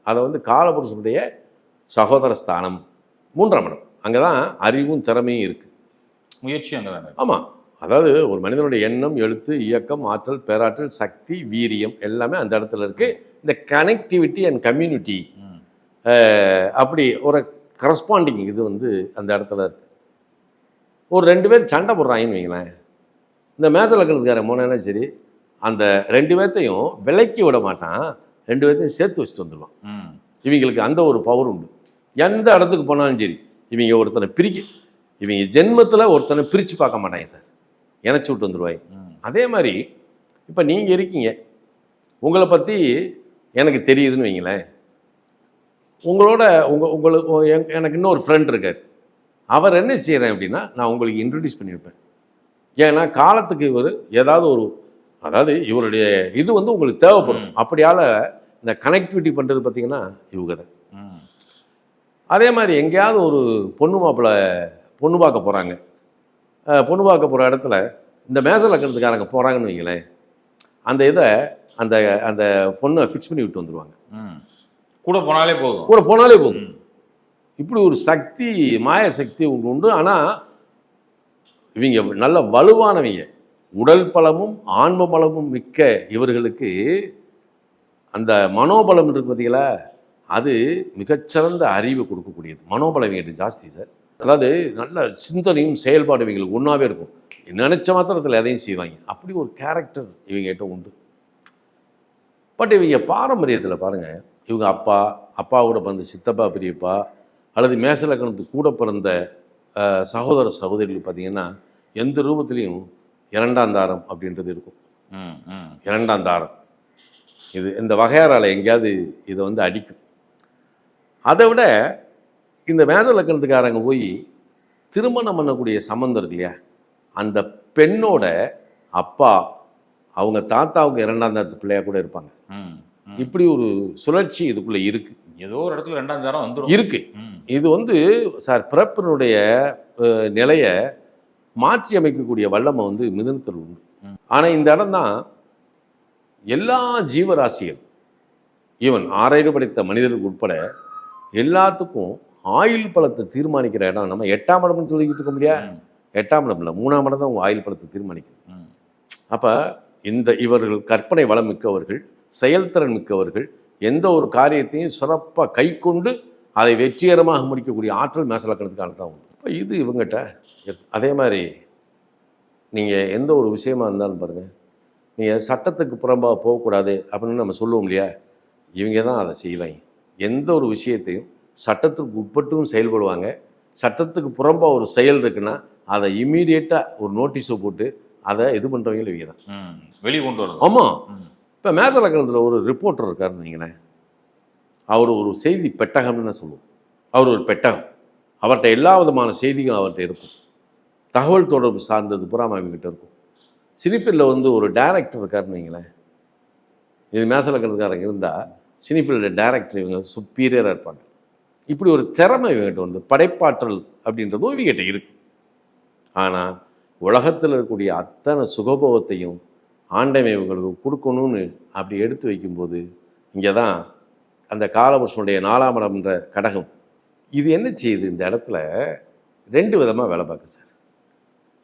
அதை வந்து காலபுருஷனுடைய சகோதர ஸ்தானம் 3ஆம் இடம். அங்கே தான் அறிவும் திறமையும் இருக்குது, முயற்சி அங்கே தானே. ஆமாம். அதாவது ஒரு மனிதனுடைய எண்ணம், எழுத்து, இயக்கம், ஆற்றல், பேராற்றல், சக்தி, வீரியம் எல்லாமே அந்த இடத்துல இருக்குது. இந்த கனெக்டிவிட்டி அண்ட் கம்யூனிட்டி அப்படி ஒரு கரஸ்பாண்டிங் இது வந்து அந்த இடத்துல இருக்குது. ஒரு 2 பேர் சண்டை போடுறாங்கன்னு வைங்களேன், இந்த மேச லக்னத்துக்கார போனேன்னா சரி, அந்த 2 பேர்த்தையும் விலக்கி விட மாட்டான், 2 பேர்த்தையும் சேர்த்து வச்சுட்டு வந்துடுவான். இவங்களுக்கு அந்த ஒரு பவர் உண்டு. எந்த இடத்துக்கு போனாலும் சரி, இவங்க ஒருத்தனை இவங்க ஜென்மத்தில் ஒருத்தனை பிரித்து பார்க்க மாட்டாங்க சார், இணைச்சி விட்டு வந்துடுவாங்க. அதே மாதிரி இப்போ நீங்கள் இருக்கீங்க, உங்களை பற்றி எனக்கு தெரியுதுன்னு வைங்களேன், உங்களோட உங்களுக்கு எனக்கு இன்னொரு ஃப்ரெண்ட் இருக்கார், அவர் என்ன செய்கிறேன் அப்படின்னா நான் உங்களுக்கு இன்ட்ரடியூஸ் பண்ணியிருப்பேன். ஏன்னா காலத்துக்கு இவர் ஏதாவது ஒரு, அதாவது இவருடைய இது வந்து உங்களுக்கு தேவைப்படும். அப்படியால் இந்த கனெக்டிவிட்டி பண்ணுறது பார்த்திங்கன்னா இவங்க தான். அதே மாதிரி எங்கேயாவது ஒரு பொண்ணு பார்க்க போகிறாங்க, பொண்ணு பார்க்க போகிற இடத்துல இந்த மேச லக்னத்துக்காரங்க போகிறாங்கன்னு வைங்களேன், அந்த இதை அந்த அந்த பொண்ணை ஃபிக்ஸ் பண்ணி விட்டு வந்துடுவாங்க. கூட போனாலே போதும். இப்படி ஒரு சக்தி, மாய சக்தி உங்களுக்கு உண்டு. ஆனால் இவங்க நல்ல வலுவானவங்க, உடல் பலமும் ஆன்ம பலமும் மிக்க இவர்களுக்கு அந்த மனோபலம் இருக்கு பார்த்தீங்களா, அது மிகச்சிறந்த அறிவை கொடுக்கக்கூடியது. மனோபலம் இவங்க ஜாஸ்தி சார். அதாவது நல்ல சிந்தனையும் செயல்பாடு இவங்களுக்கு ஒன்றாவே இருக்கும். நினைச்ச மாத்திரத்தில் எதையும் செய்வாங்க. அப்படி ஒரு கேரக்டர் இவங்ககிட்ட உண்டு. பட் இவங்க பாரம்பரியத்தில் பாருங்கள், இவங்க அப்பாவோட பிறந்த சித்தப்பா, பெரியப்பா அல்லது மேச லக்னத்துக்கு கூட பிறந்த சகோதர சகோதரிகள் பார்த்திங்கன்னா எந்த ரூபத்துலேயும் 2ஆம் தாரம் அப்படின்றது இருக்கும். 2ஆம் தாரம் இது இந்த வகையாரால் எங்கேயாவது இதை வந்து அடிக்கும். அதை விட இந்த மேச லக்னத்துக்காரங்க போய் திருமணம் பண்ணக்கூடிய சம்பந்தம் இருக்கு இல்லையா, அந்த பெண்ணோட அப்பா அவங்க தாத்தாவுக்கு 2ஆம் தாரத்து பிள்ளையாக கூட இருப்பாங்க. இப்படி ஒரு சுழற்சி இதுக்குள்ளே இருக்குது. ஏதோ ஒரு இடத்துல 2ஆம் தாரம் வந்துடும் இருக்குது. இது வந்து சார் பிறப்பினுடைய நிலையை மாற்றி அமைக்கக்கூடிய வல்லமை வந்து மிதுனத்தில் உண்டு. ஆனால் இந்த இடம் தான் எல்லா ஜீவராசிகள், ஈவன் 6 படைத்த மனிதர்களுக்கு உட்பட எல்லாத்துக்கும் ஆயுள் பலத்தை தீர்மானிக்கிற இடம். நம்ம 8ஆம் இடம்னு சொல்லிக்கிட்டு இருக்க முடியாது. 8ஆம் இடம் இல்லை, 3ஆம் இடம் தான் உங்கள் ஆயுள் பலத்தை தீர்மானிக்குது. அப்போ இவர்கள் கற்பனை வளம் மிக்கவர்கள், செயல்திறன் மிக்கவர்கள், எந்த ஒரு காரியத்தையும் சிறப்பாக கை கொண்டு அதை வெற்றிகரமாக முடிக்கக்கூடிய ஆற்றல் மேச லக்னத்துக்கான தான் உண்டு. இப்போ இது இவங்ககிட்ட. அதே மாதிரி நீங்கள் எந்த ஒரு விஷயமா இருந்தாலும் பாருங்கள், நீங்கள் சட்டத்துக்கு புறம்பாக போகக்கூடாது அப்படின்னு நம்ம சொல்லுவோம் இல்லையா, இவங்க தான் அதை செய்வாங்க. எந்த ஒரு விஷயத்தையும் சட்டத்துக்கு உட்பட்டும் செயல்படுவாங்க. சட்டத்துக்கு புறம்பாக ஒரு செயல் இருக்குன்னா அதை இம்மீடியட்டாக ஒரு நோட்டீஸை போட்டு அதை இது பண்ணுறவங்களும் இவங்க தான் வெளியே கொண்டு வரணும். ஆமாம். இப்போ மேச லக்னத்தில் ஒரு ரிப்போர்ட்டர் இருக்காருன்னு வைங்களேன், அவர் ஒரு செய்தி பெட்டகம்னு தான் சொல்லுவோம். அவர் ஒரு பெட்டகம், அவர்கிட்ட எல்லா விதமான செய்திகளும் அவர்கிட்ட இருக்கும். தகவல் தொடர்பு சார்ந்தது புறாம அவங்ககிட்ட இருக்கும். சினிஃபீல்டில் வந்து ஒரு டைரக்டர் இருக்காருன்னு வைங்களேன், இது மேச லக்னத்துக்காரங்க இருந்தால் சினிஃபீல்டு டைரக்டர் இவங்க சுப்பீரியராக இருப்பாங்க. இப்படி ஒரு திறமை இவங்ககிட்ட வந்து படைப்பாற்றல் அப்படின்றதும் இவங்ககிட்ட இருக்குது. ஆனால் உலகத்தில் இருக்கக்கூடிய அத்தனை சுகபோகத்தையும் ஆண்டவன் இவங்களுக்கு கொடுக்கணும்னு அப்படி எடுத்து வைக்கும்போது இங்கே தான் அந்த காலபுருஷனுடைய 4ஆம் இடம்ன்ற கடகம் இது என்ன செய்யுது, இந்த இடத்துல 2 விதமாக வேலை பார்க்கு சார்.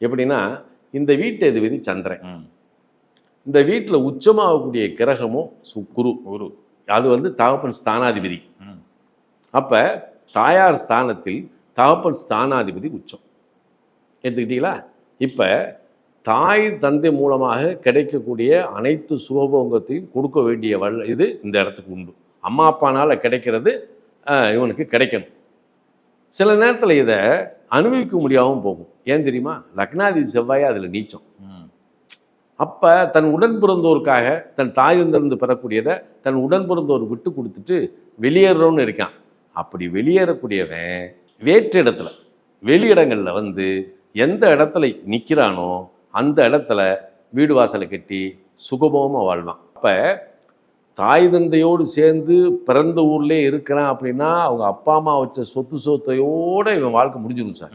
எப்படின்னா, இந்த வீட்டு அதிபதி சந்திரன், இந்த வீட்டில் உச்சமாகக்கூடிய கிரகமும் குரு, அது வந்து தகப்பன் ஸ்தானாதிபதி. அப்போ தாயார் ஸ்தானத்தில் தகப்பன் ஸ்தானாதிபதி உச்சம் எடுத்துக்கிட்டீங்களா. இப்போ தாய் தந்தை மூலமாக கிடைக்கக்கூடிய அனைத்து சுகபோகத்தையும் கொடுக்க வேண்டிய இது இந்த இடத்துக்கு உண்டு. அம்மா அப்பானால் கிடைக்கிறது இவனுக்கு கிடைக்கணும். சில நேரத்தில் இதை அனுபவிக்க முடியாமல் போகும். ஏன் தெரியுமா, லக்னாதிபதி செவ்வாய் அதில் நீச்சம். அப்போ தன் உடன் பிறந்தோருக்காக தன் தாய் தந்திருந்து பெறக்கூடியதை தன் உடன் பிறந்தோர் விட்டு கொடுத்துட்டு வெளியேறோன்னு இருக்கான். அப்படி வெளியேறக்கூடியவன் வேற்று இடத்துல வெளியிடங்களில் வந்து எந்த இடத்துல நிற்கிறானோ அந்த இடத்துல வீடு வாசலை கட்டி சுகபோகமாக வாழ்வான். அப்போ தாய் தந்தையோடு சேர்ந்து பிறந்த ஊர்லேயே இருக்கிறான் அப்படின்னா அவங்க அப்பா அம்மா வச்ச சொத்தையோடு இவன் வாழ்க்கை முடிஞ்சிடும் சார்.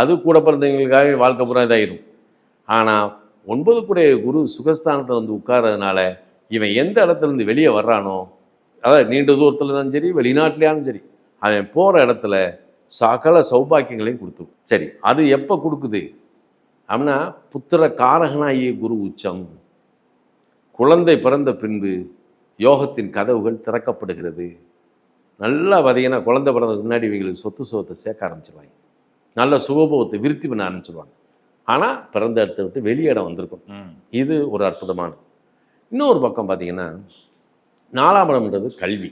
அது கூட பிறந்தவங்களுக்காக வாழ்க்கை பூரா இதாயிடும். ஆனால் 9 கூடைய குரு சுகஸ்தானத்தில் வந்து உட்கார்றதுனால இவன் எந்த இடத்துலேருந்து வெளியே வர்றானோ, அதாவது நீண்ட தூரத்தில் இருந்தாலும் சரி வெளிநாட்டிலேயாலும் சரி, அவன் போகிற இடத்துல சகல சௌபாக்கியங்களையும் கொடுத்துரும். சரி, அது எப்போ கொடுக்குது அப்படின்னா புத்திர காரகனாகிய குரு உச்சம். குழந்தை பிறந்த பின்பு யோகத்தின் கதவுகள் திறக்கப்படுகிறது. நல்லா பார்த்தீங்கன்னா குழந்தை பிறந்ததுக்கு முன்னாடி இவங்களுக்கு சொத்தை சேர்க்க ஆரம்பிச்சிருவாங்க. நல்ல சுகபோகத்தை விருத்தி பண்ண ஆரம்பிச்சிருவாங்க. ஆனால் பிறந்த இடத்த விட்டு வெளியிடம் வந்திருக்கும். இது ஒரு அற்புதமானது. இன்னொரு பக்கம் பார்த்தீங்கன்னா 4ஆம் இடம்ன்றது கல்வி,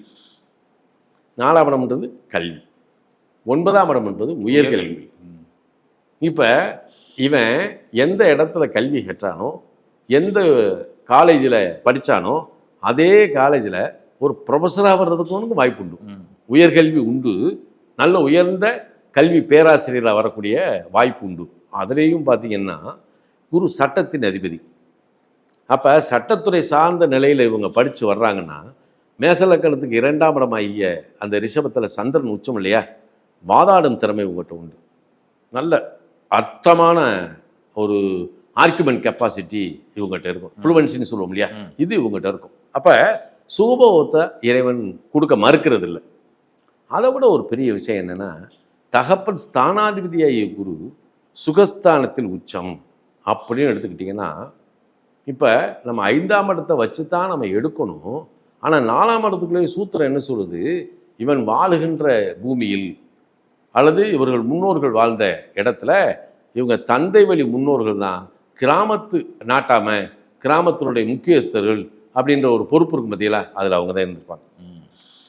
4ஆம் இடம்ன்றது கல்வி, 9ஆம் இடம் என்பது உயர்கல்வி. இப்போ இவன் எந்த இடத்துல கல்வி கற்றானோ, எந்த காலேஜில் படித்தானோ அதே காலேஜில் ஒரு ப்ரொஃபஸராக வர்றதுக்கு வாய்ப்பு உண்டு. உயர்கல்வி உண்டு, நல்ல உயர்ந்த கல்வி பேராசிரியராக வரக்கூடிய வாய்ப்பு உண்டு. அதுலேயும் பார்த்தீங்கன்னா குரு சட்டத்தின் அதிபதி. அப்போ சட்டத்துறை சார்ந்த நிலையில் இவங்க படித்து வர்றாங்கன்னா மேசலக்கணத்துக்கு 2ஆம் இடமாகிய அந்த ரிஷபத்தில் சந்திரன் உச்சம் இல்லையா, வாதாடும் திறமை இவங்ககிட்ட உண்டு. நல்ல அர்த்தமான ஒரு ஆர்குமெண்ட் கெப்பாசிட்டி இவங்ககிட்ட இருக்கும். ஃப்ளூவன்சின்னு சொல்லுவோம் இல்லையா, இது இவங்ககிட்ட இருக்கும். அப்போ சுகபோகத்தை இறைவன் கொடுக்க மறுக்கிறது இல்லை. அதை விட ஒரு பெரிய விஷயம் என்னென்னா, தகப்பன் ஸ்தானாதிபதியாகிய குரு சுகஸ்தானத்தில் உச்சம் அப்படின்னு எடுத்துக்கிட்டிங்கன்னா, இப்போ நம்ம 5ஆம் இடத்தை வச்சு தான் நம்ம எடுக்கணும். ஆனால் 4ஆம் இடத்துக்குள்ளே சூத்திரம் என்ன சொல்லுது, இவன் வாழுகின்ற பூமியில் அல்லது இவர்கள் முன்னோர்கள் வாழ்ந்த இடத்துல இவங்க தந்தை வழி முன்னோர்கள் தான் கிராமத்து நாட்டாம கிராமத்தினுடைய முக்கியஸ்தர்கள் அப்படின்ற ஒரு பொறுப்பு இருக்கு மத்தியில், அதில் அவங்க தான் இருந்திருப்பாங்க.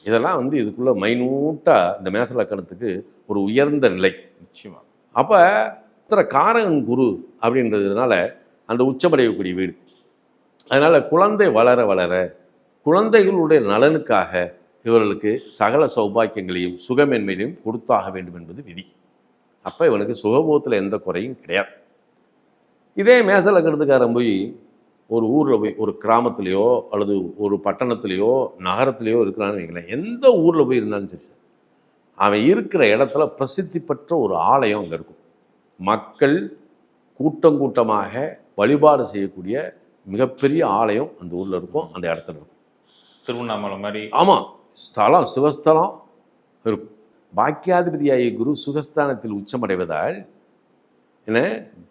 இதெல்லாம் வந்து இதுக்குள்ளே மைனூட்டாக இந்த மேசலக்கணத்துக்கு ஒரு உயர்ந்த நிலை நிச்சயமாக. அப்போ காரகன் குரு அப்படின்றதுனால அந்த உச்சமடையக்கூடிய வீடு. அதனால் குழந்தை வளர வளர குழந்தைகளுடைய நலனுக்காக இவர்களுக்கு சகல சௌபாக்கியங்களையும் சுகமேன்மையிலையும் கொடுத்தாக வேண்டும் என்பது விதி. அப்போ இவனுக்கு சுகபோகத்தில் எந்த குறையும் கிடையாது. இதே மேசலக்கணத்துக்காரன் போய் ஒரு ஊரில் போய் ஒரு கிராமத்துலேயோ அல்லது ஒரு பட்டணத்துலேயோ நகரத்துலேயோ இருக்கிறான்னு வைங்களேன், எந்த ஊரில் போய் இருந்தாலும் சரி சார், அவன் இருக்கிற இடத்துல பிரசித்தி பெற்ற ஒரு ஆலயம் அங்கே இருக்கும். மக்கள் கூட்டம் கூட்டமாக வழிபாடு செய்யக்கூடிய மிகப்பெரிய ஆலயம் அந்த ஊரில் இருக்கும், அந்த இடத்துல இருக்கும். திருவண்ணாமலை மாதிரி. ஆமாம், ஸ்தலம் சிவஸ்தலம் இருக்கும். பாக்கியாதிபதியாகிய குரு சுகஸ்தானத்தில் உச்சமடைவதால் என்ன,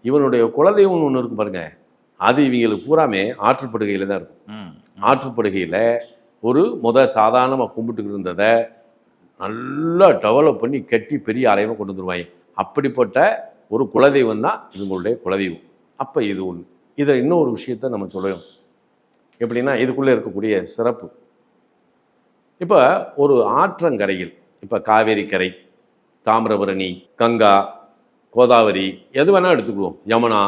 இவனுடைய குலதெய்வம் ஒன்று இருக்கும் பாருங்க, அது இவங்களுக்கு பூராமே ஆற்றுப்படுகையில் தான் இருக்கும். ஆற்றுப்படுகையில் ஒரு சாதாரணமாக கும்பிட்டுக்கிட்டு இருந்ததை நல்லா டெவலப் பண்ணி கட்டி பெரிய ஆலயமாக கொண்டு வந்துருவாங்க. அப்படிப்பட்ட ஒரு குலதெய்வம் தான் இவங்களுடைய குலதெய்வம். அப்போ இது ஒன்று. இதில் இன்னொரு விஷயத்தை நம்ம சொல்லணும். எப்படின்னா இதுக்குள்ளே இருக்கக்கூடிய சிறப்பு, இப்போ ஒரு ஆற்றங்கரையில், இப்போ காவேரி கரை, தாமிரபரணி, கங்கா, கோதாவரி, எது வேணால் எடுத்துக்குவோம், யமுனா,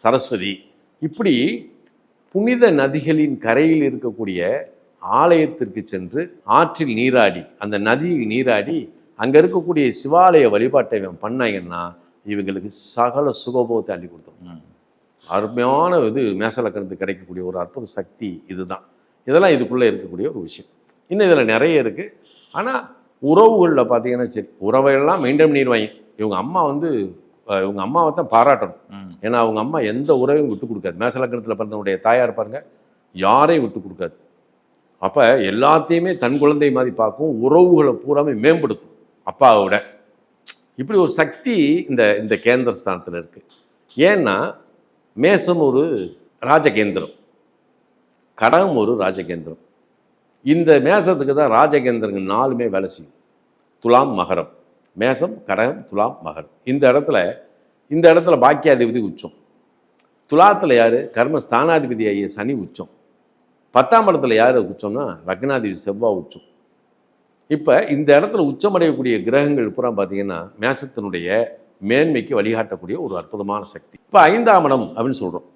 சரஸ்வதி, இப்படி புனித நதிகளின் கரையில் இருக்கக்கூடிய ஆலயத்திற்கு சென்று ஆற்றில் நீராடி, அந்த நதியில் நீராடி அங்கே இருக்கக்கூடிய சிவாலய வழிபாட்டை பண்ணாங்கன்னா இவங்களுக்கு சகல சுகபோகத்தை அள்ளி கொடுத்தோம். அருமையான இது மேசலக்கணத்துக்கு கிடைக்கக்கூடிய ஒரு அற்புத சக்தி இதுதான். இதெல்லாம் இதுக்குள்ளே இருக்கக்கூடிய ஒரு விஷயம். இன்னும் இதில் நிறைய இருக்குது. ஆனால் உறவுகளில் பார்த்தீங்கன்னா சரி, உறவையெல்லாம் மெயின்டைன் பண்ணிடுவாங்க. இவங்க அம்மாவை தான் பாராட்டணும். ஏன்னா அவங்க அம்மா எந்த உறவையும் விட்டு கொடுக்காது. மேசலக்கணத்தில் பிறந்தவனுடைய தாயார் பாருங்க, யாரையும் விட்டு கொடுக்காது. அப்போ எல்லாத்தையுமே தன் குழந்தை மாதிரி பார்க்கும், உறவுகளை பூராமே மேம்படுத்தும் அப்பாவை விட. இப்படி ஒரு சக்தி இந்த கேந்திர ஸ்தானத்தில் இருக்குது. ஏன்னா மேசம் ஒரு ராஜகேந்திரம், கடகம் ஒரு ராஜகேந்திரம். இந்த மேசத்துக்கு தான் ராஜகேந்திரங்கள் 4மே வேலை செய்யும். துலாம், மகரம், மேசம், கடகம், துலாம், மகரம். இந்த இடத்துல பாக்கியாதிபதி உச்சம். துலாத்தில் யார்? கர்மஸ்தானாதிபதி ஆகிய சனி உச்சம். 10ஆம் இடத்துல யார் உச்சம்னா லக்னாதிபதி செவ்வாய் உச்சம். இப்போ இந்த இடத்துல உச்சமடையக்கூடிய கிரகங்கள் பூரா பார்த்தீங்கன்னா மேசத்தினுடைய மேன்மைக்கு வழிகாட்டக்கூடிய ஒரு அற்புதமான சக்தி. இப்போ 5ஆம் இடம் அப்படின்னு சொல்கிறோம்.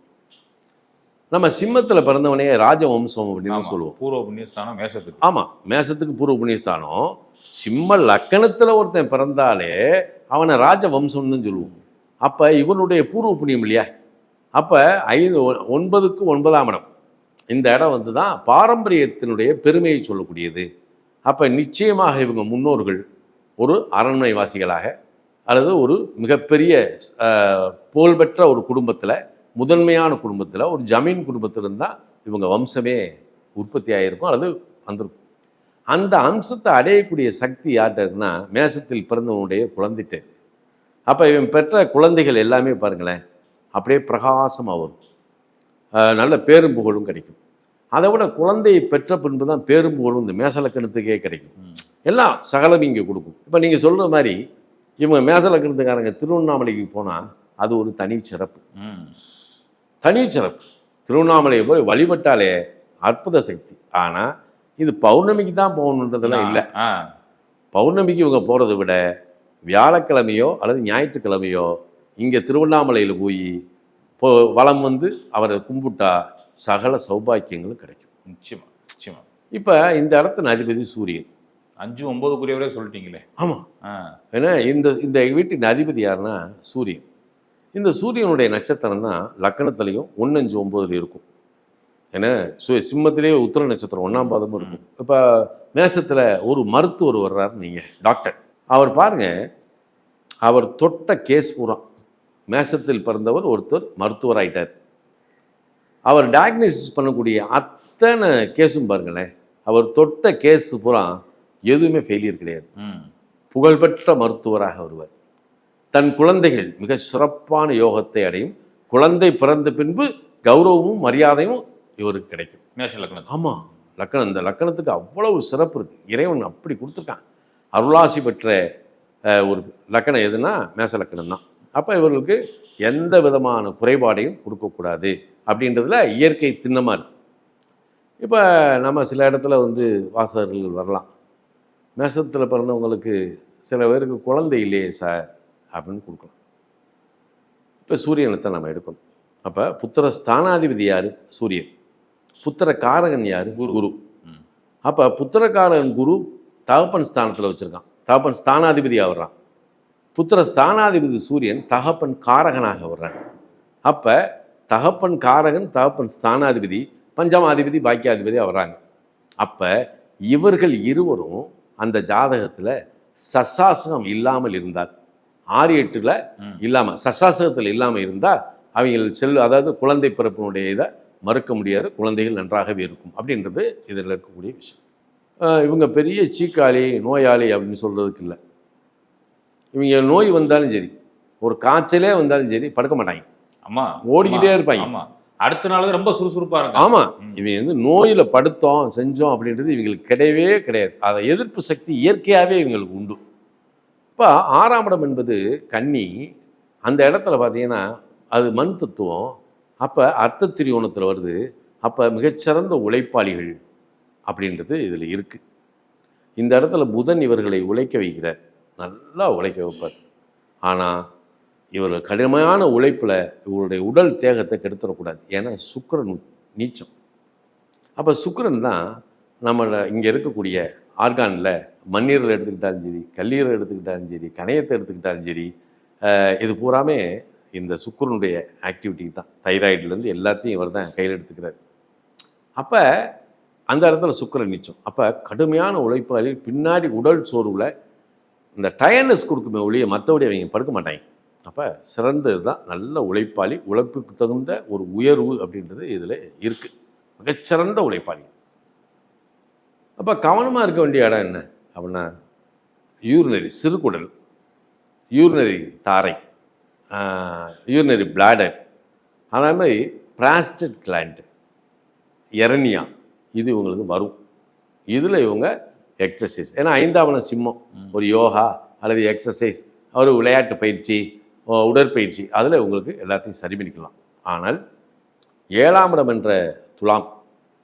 நம்ம சிம்மத்தில் பிறந்தவனே ராஜவம்சம் அப்படின்னு சொல்லுவோம். பூர்வ புண்ணியஸ்தானம் மேசத்துக்கு. ஆமாம், மேசத்துக்கு பூர்வ புண்ணியஸ்தானம். சிம்ம லக்கணத்தில் ஒருத்தன் பிறந்தாலே அவனை ராஜ வம்சம்னு சொல்லுவோம். அப்போ இவனுடைய பூர்வ புண்ணியம் இல்லையா? அப்போ 9க்கு 9ஆம் இடம், இந்த இடம் வந்து தான் பாரம்பரியத்தினுடைய பெருமையை சொல்லக்கூடியது. அப்போ நிச்சயமாக இவங்க முன்னோர்கள் ஒரு அரண்மனை வாசிகளாக அல்லது ஒரு மிகப்பெரிய புகழ்பெற்ற ஒரு குடும்பத்தில், முதன்மையான குடும்பத்தில், ஒரு ஜமீன் குடும்பத்தில் இருந்தால் இவங்க வம்சமே உற்பத்தி ஆகிருக்கும் அல்லது வந்திருக்கும். அந்த அம்சத்தை அடையக்கூடிய சக்தி யார்கிட்ட இருக்குன்னா மேசத்தில் பிறந்தவனுடைய குழந்தைகிட்ட இருக்கு. அப்போ இவன் பெற்ற குழந்தைகள் எல்லாமே பாருங்களேன் அப்படியே பிரகாசமாக வரும், நல்ல பேரும் புகழும் கிடைக்கும். அதை விட குழந்தையை பெற்ற பின்பு தான் பேரும் புகழும் இந்த மேசலக்கணத்துக்கே கிடைக்கும். எல்லாம் சகலம் இங்கே கொடுக்கும். இப்போ நீங்கள் சொல்கிற மாதிரி இவங்க மேசலக்கணத்துக்காரங்க திருவண்ணாமலைக்கு போனால் அது ஒரு தனிச்சிறப்பு. தனிச்சிறப்பு. திருவண்ணாமலையை போய் வழிபட்டாலே அற்புத சக்தி. ஆனால் இது பௌர்ணமிக்கு தான் போகணுன்றதெல்லாம் இல்லை. பௌர்ணமிக்கு இவங்க போகிறத விட வியாழக்கிழமையோ அல்லது ஞாயிற்றுக்கிழமையோ இங்கே திருவண்ணாமலையில் போய் வலம் வந்து அவரை கும்பிட்டா சகல சௌபாக்கியங்களும் கிடைக்கும். நிச்சயமா நிச்சயமா. இப்போ இந்த இடத்தின் அதிபதி சூரியன். 5, 9 சொல்லிட்டீங்களே. ஆமாம். ஏன்னா இந்த வீட்டின் அதிபதி யாருன்னா சூரியன். இந்த சூரியனுடைய நட்சத்திரம் தான் லக்கணத்துலேயும் 1, 5, 9 இருக்கும். ஏன்னா சிம்மத்திலேயே உத்திர நட்சத்திரம் 1ஆம் பாதமும் இருக்கும். இப்போ மேசத்தில் ஒரு மருத்துவர் வர்றாரு, நீங்கள் டாக்டர். அவர் பாருங்க, அவர் தொட்ட கேஸ் பூரா மேசத்தில் பிறந்தவர் ஒருத்தர் மருத்துவர் ஆயிட்டார். அவர் டயக்னோசிஸ் பண்ணக்கூடிய அத்தனை கேஸும் பாருங்களேன், அவர் தொட்ட கேஸ் பூரா எதுவுமே ஃபெயிலியர் கிடையாது. புகழ்பெற்ற மருத்துவராக வருவார். தன் குழந்தைகள் மிக சிறப்பான யோகத்தை அடையும். குழந்தை பிறந்த பின்பு கௌரவமும் மரியாதையும் இவருக்கு கிடைக்கும். மேஷ லக்னம். ஆமாம், லக்கணம். இந்த லக்கணத்துக்கு அவ்வளவு சிறப்பு இருக்குது. இறைவன் அப்படி கொடுத்துருக்கான். அருளாசி பெற்ற ஒரு லக்கணம் எதுனா மேச லக்கணம் தான். அப்போ இவர்களுக்கு எந்த விதமான குறைபாடையும் கொடுக்கக்கூடாது அப்படின்றதுல இயற்கை திண்ணமாக இருக்குது. இப்போ நம்ம சில இடத்துல வந்து வாசகர்கள் வரலாம், மேசத்தில் பிறந்தவங்களுக்கு சில பேருக்கு குழந்தை இல்லையே சார் அப்படின்னு கொடுக்கலாம். இப்போ சூரியனத்தை நம்ம எடுக்கணும். அப்போ புத்திர ஸ்தானாதிபதி யார்? சூரியன். புத்திர காரகன் யார்? குரு. அப்போ புத்திரக்காரகன் குரு தகப்பன் ஸ்தானத்தில் வச்சுருக்கான். தகப்பன் ஸ்தானாதிபதியாக வர்றான். புத்திர ஸ்தானாதிபதி சூரியன் தகப்பன் காரகனாக வர்றான். அப்போ தகப்பன் காரகன், தகப்பன் ஸ்தானாதிபதி, பஞ்சமாதிபதி, பாக்கியாதிபதியாக வர்றாங்க. அப்போ இவர்கள் இருவரும் அந்த ஜாதகத்தில் சசாசகம் இல்லாமல் இருந்தால், 6, 8 இல்லாமல் சசாசகத்தில் இல்லாமல் இருந்தால் அவங்க அதாவது குழந்தை பிறப்பினுடைய இதை மறுக்க முடியாது, குழந்தைகள் நன்றாகவே இருக்கும் அப்படின்றது இதில் இருக்கக்கூடிய விஷயம். இவங்க பெரிய சீக்காளி, நோயாளி அப்படின்னு சொல்கிறதுக்கு இல்லை. இவங்க நோய் வந்தாலும் சரி, ஒரு காய்ச்சலே வந்தாலும் சரி படுக்க மாட்டாங்க. ஆமாம், ஓடிக்கிட்டே இருப்பாங்க. ஆமாம், அடுத்த நாள் ரொம்ப சுறுசுறுப்பாக இருக்கும். ஆமாம், இவங்க வந்து நோயில் படுத்தோம் செஞ்சோம் அப்படின்றது இவங்களுக்கு கிடையவே கிடையாது. அதை எதிர்ப்பு சக்தி இயற்கையாகவே இவங்களுக்கு உண்டு. இப்போ 6ஆம் இடம் என்பது கன்னி. அந்த இடத்துல பார்த்தீங்கன்னா அது மண் தத்துவம். அப்போ அர்த்த திரியோணத்தில் வருது. அப்போ மிகச்சிறந்த உழைப்பாளிகள் அப்படின்றது இதில் இருக்குது. இந்த இடத்துல புதன் இவர்களை உழைக்க வைக்கிறார், நல்லா உழைக்க வைப்பார். ஆனால் இவர்கள் கடுமையான உழைப்பில் இவருடைய உடல் தேகத்தை கெடுத்துடக்கூடாது. ஏன்னா சுக்கிரன் நீச்சம். அப்போ சுக்கிரன் தான் நம்ம இங்கே இருக்கக்கூடிய ஆர்கானில் மண்ணீரல் எடுத்துக்கிட்டாலும் சரி, கல்லீரல் எடுத்துக்கிட்டாலும் சரி, கணையத்தை எடுத்துக்கிட்டாலும் சரி, இது பூராமே இந்த சுக்கிரனுடைய ஆக்டிவிட்டி தான். தைராய்டுலேருந்து எல்லாத்தையும் இவர் தான் கையில் எடுத்துக்கிறார். அப்போ அந்த இடத்துல சுக்கிரன் நீச்சம். அப்போ கடுமையான உழைப்பாளி பின்னாடி உடல் சோர்வில் இந்த டயர்னஸ் கொடுக்குமே ஒழிய மற்றபடி அவங்க படுக்க மாட்டாங்க. அப்போ சிறந்தது தான், நல்ல உழைப்பாளி, உழைப்புக்கு தகுந்த ஒரு உயர்வு அப்படின்றது இதில் இருக்குது. மிகச்சிறந்த உழைப்பாளி. அப்போ கவனமாக இருக்க வேண்டிய இடம் என்ன அப்படின்னா யூரினரி, சிறுகுடல், யூரினரி தாரை, யூரினரி பிளாடர், அதே மாதிரி பிராஸ்டேட் கிளாண்ட், எரனியா, இது இவங்களுக்கு வரும். இதில் இவங்க எக்ஸசைஸ், ஏன்னா 5ஆம் இடம் சிம்மம், ஒரு யோகா அல்லது எக்ஸசைஸ், ஒரு விளையாட்டு பயிற்சி, உடற்பயிற்சி, அதில் இவங்களுக்கு எல்லாத்தையும் சரி பண்ணிக்கலாம். ஆனால் 7ஆம் இடம் என்ற துலாம்,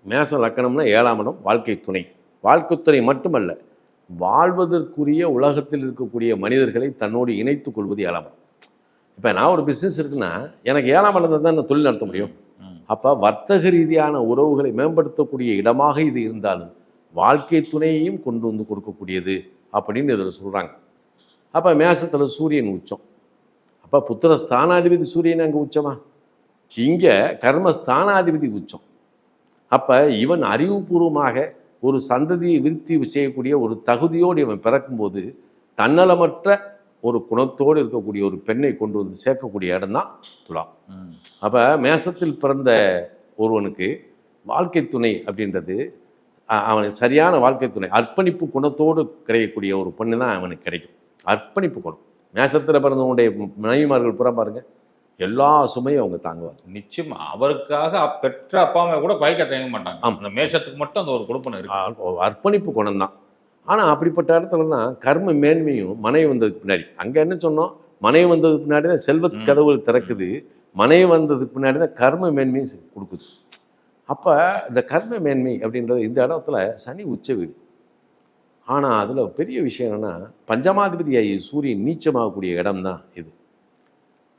மேச லக்கணம்னா 7ஆம் இடம் வாழ்க்கை துணை. வாழ்க்கை துணை மட்டுமல்ல, வாழ்வதற்குரிய உலகத்தில் இருக்கக்கூடிய மனிதர்களை தன்னோடு இணைத்து கொள்வது 7ஆம் இடம். இப்போ நான் ஒரு பிஸ்னஸ் இருக்குன்னா எனக்கு 7ஆம் இடத்தை தான் நான் தொழில் நடத்த முடியும். அப்போ வர்த்தக ரீதியான உறவுகளை மேம்படுத்தக்கூடிய இடமாக இது இருந்தாலும் வாழ்க்கை துணையையும் கொண்டு வந்து கொடுக்கக்கூடியது அப்படின்னு இதில் சொல்கிறாங்க. அப்போ மேசத்தில் சூரியன் உச்சம். அப்போ புத்திர ஸ்தானாதிபதி சூரியன் அங்கே உச்சமா? இங்கே கர்மஸ்தானாதிபதி உச்சம். அப்போ இவன் அறிவுபூர்வமாக ஒரு சந்ததியை விருத்தி செய்யக்கூடிய ஒரு தகுதியோடு இவன் பிறக்கும்போது தன்னலமற்ற ஒரு குணத்தோடு இருக்கக்கூடிய ஒரு பெண்ணை கொண்டு வந்து சேர்க்கக்கூடிய இடம்தான் துலாம். அப்போ மேசத்தில் பிறந்த ஒருவனுக்கு வாழ்க்கை துணை அப்படின்றது அவனுக்கு சரியான வாழ்க்கை துணை அர்ப்பணிப்பு குணத்தோடு கிடைக்கக்கூடிய ஒரு பொண்ணு தான் அவனுக்கு கிடைக்கும். அர்ப்பணிப்பு குணம். மேசத்தில் பிறந்தவனுடைய மனைவிமார்கள் புறம் பாருங்க, எல்லா சுமையும் அவங்க தாங்குவாங்க. நிச்சயமா அவருக்காக பெற்ற அப்பா அம்மா கூட பயக்க தயங்க மாட்டாங்க. அந்த மேஷத்துக்கு மட்டும் அந்த ஒரு கொடுப்பனை இருக்கு. அர்ப்பணிப்பு குணம் தான். ஆனால் அப்படிப்பட்ட இடத்துல தான் கர்ம மேன்மையும் மனைவி வந்ததுக்கு பின்னாடி. அங்கே என்ன சொன்னோம், மனைவி வந்ததுக்கு பின்னாடி தான் செல்வ கதவுகள் திறக்குது, மனைவி வந்ததுக்கு பின்னாடி தான் கர்ம மேன்மையும் கொடுக்குது. அப்போ இந்த கர்ம மேன்மை அப்படின்றது இந்த இடத்துல சனி உச்ச வீடு. ஆனால் அதில் பெரிய விஷயம் என்னென்னா பஞ்சமாதிபதியாகி சூரியன் நீச்சமாகக்கூடிய இடம் தான் இது.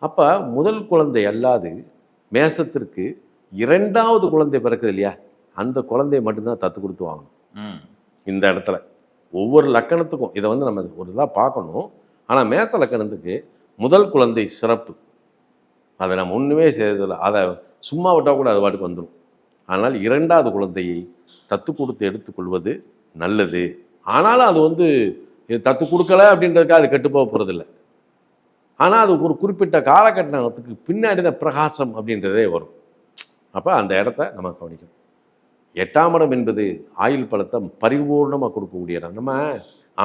அப்போ முதல் குழந்தை அல்லாது மேசத்திற்கு இரண்டாவது குழந்தை பிறக்குது இல்லையா, அந்த குழந்தைய மட்டும்தான் தத்து கொடுத்து வாங்கணும். இந்த இடத்துல ஒவ்வொரு லக்கணத்துக்கும் இதை நம்ம ஒரு இதாக பார்க்கணும். ஆனால் மேச லக்கணத்துக்கு முதல் குழந்தை சிறப்பு. அதை நம்ம ஒன்றுமே செய்யறதில்லை, அதை சும்மா விட்டால் கூட அது பாட்டுக்கு வந்துடும். ஆனால் இரண்டாவது குழந்தையை தத்து கொடுத்து எடுத்துக்கொள்வது நல்லது. ஆனாலும் அது தத்து கொடுக்கலை அப்படின்றதுக்காக அது கெட்டு போக போகிறதில்லை. ஆனால் அது ஒரு குறிப்பிட்ட காலகட்டத்துக்கு பின்னாடி தான் பிரகாசம் அப்படின்றதே வரும். அப்போ அந்த இடத்த நம்ம கவனிக்கணும். 8ஆம் இடம் என்பது ஆயுள் பலத்தை பரிபூர்ணமாக கொடுக்கக்கூடிய இடம். நம்ம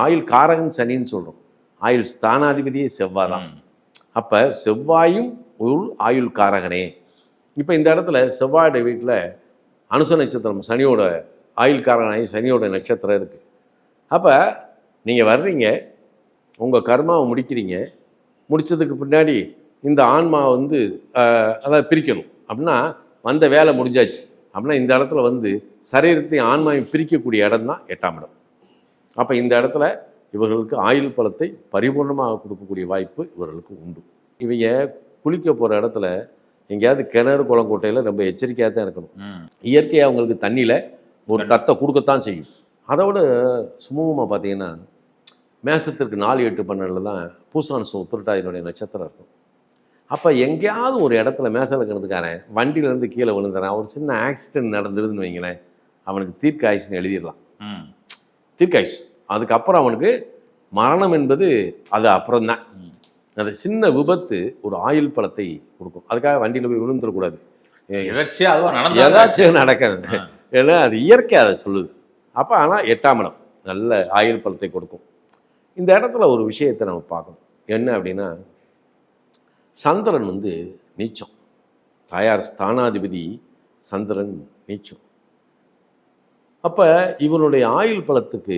ஆயுள் காரகன் சனின்னு சொல்கிறோம், ஆயுள் ஸ்தானாதிபதியே செவ்வாய் தான். அப்போ செவ்வாயும் ஒரு ஆயுள் காரகனே. இப்போ இந்த இடத்துல செவ்வாயோட வீட்டில் அனுச நட்சத்திரம் சனியோட ஆயுள் காரகனாகி சனியோட நட்சத்திரம் இருக்குது. அப்போ நீங்கள் வர்றீங்க, உங்கள் கர்மாவை முடிக்கிறீங்க, முடித்ததுக்கு பின்னாடி இந்த ஆன்மா அதை பிரிக்கணும் அப்படின்னா வந்த வேலை முடிஞ்சாச்சு அப்படின்னா இந்த இடத்துல சரீரத்தையும் ஆன்மாவையும் பிரிக்கக்கூடிய இடம் தான் 8ஆம் இடம். அப்போ இந்த இடத்துல இவர்களுக்கு ஆயுள் பலத்தை பரிபூர்ணமாக கொடுக்கக்கூடிய வாய்ப்பு இவர்களுக்கு உண்டு. இவங்க குளிக்க போகிற இடத்துல எங்கேயாவது கிணறு குளங்கோட்டையில் ரொம்ப எச்சரிக்கையாக தான் இருக்கணும். இயற்கையாக அவங்களுக்கு தண்ணியில் ஒரு தத்தை கொடுக்கத்தான் செய்யும். அதை விட சுமூகமாக பார்த்தீங்கன்னா மேசத்திற்கு 4, 8, 12 தான் பூசானசம் உத்திரட்டாதியினுடைய நட்சத்திரம் இருக்கும். அப்போ எங்கேயாவது ஒரு இடத்துல மேச லக்கணத்துக்காரன் வண்டியிலேருந்து கீழே விழுந்துறான், ஒரு சின்ன ஆக்சிடென்ட் நடந்துருதுன்னு வைங்களேன், அவனுக்கு தீர்க்காயுஷ்னு எழுதிடலாம். தீர்க்காயுஷ். அதுக்கப்புறம் அவனுக்கு மரணம் என்பது அது அப்புறம்தான். அந்த சின்ன விபத்து ஒரு ஆயுள் பலத்தை கொடுக்கும். அதுக்காக வண்டியில் போய் விழுந்துடக்கூடாது, ஏதாச்சும் நடக்காது. ஏன்னா அது இயற்கை அதை சொல்லுது. அப்போ ஆனால் 8ஆம் இடம் நல்ல ஆயுள் பலத்தை கொடுக்கும். இந்த இடத்துல ஒரு விஷயத்தை நம்ம பார்க்கணும். என்ன அப்படின்னா சந்திரன் நீச்சம். தாயார் ஸ்தானாதிபதி சந்திரன் நீச்சம். அப்போ இவனுடைய ஆயுள் பலத்துக்கு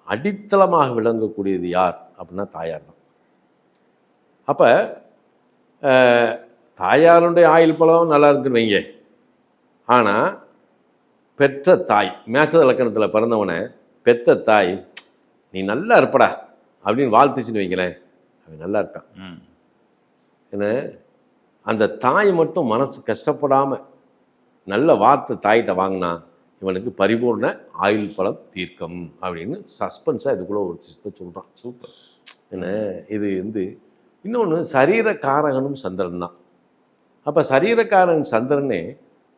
அடித்தளமாக விளங்கக்கூடியது யார் அப்படின்னா தாயார் தான். அப்போ தாயாருடைய ஆயுள் பலம் நல்லா இருக்குன்னு வைங்க. ஆனால் பெற்ற தாய், மேச லக்கணத்தில் பிறந்தவனை பெற்ற தாய் நீ நல்லா இருப்படா அப்படின்னு வாழ்த்துச்சுன்னு வைங்களேன், அவன் நல்லா இருக்கான். ஏன்னா அந்த தாய் மட்டும் மனசு கஷ்டப்படாமல் நல்ல வார்த்தை தாயிட்ட வாங்கினா இவனுக்கு பரிபூர்ண ஆயுள் பலம் தீர்க்கம் அப்படின்னு சஸ்பென்ஸாக இதுக்குள்ளே ஒரு விஷயத்தை சொல்கிறான். சூப்பர். ஏன்னா இது இன்னொன்று சரீரக்காரகனும் சந்திரன் தான். அப்போ சரீரக்காரன் சந்திரனே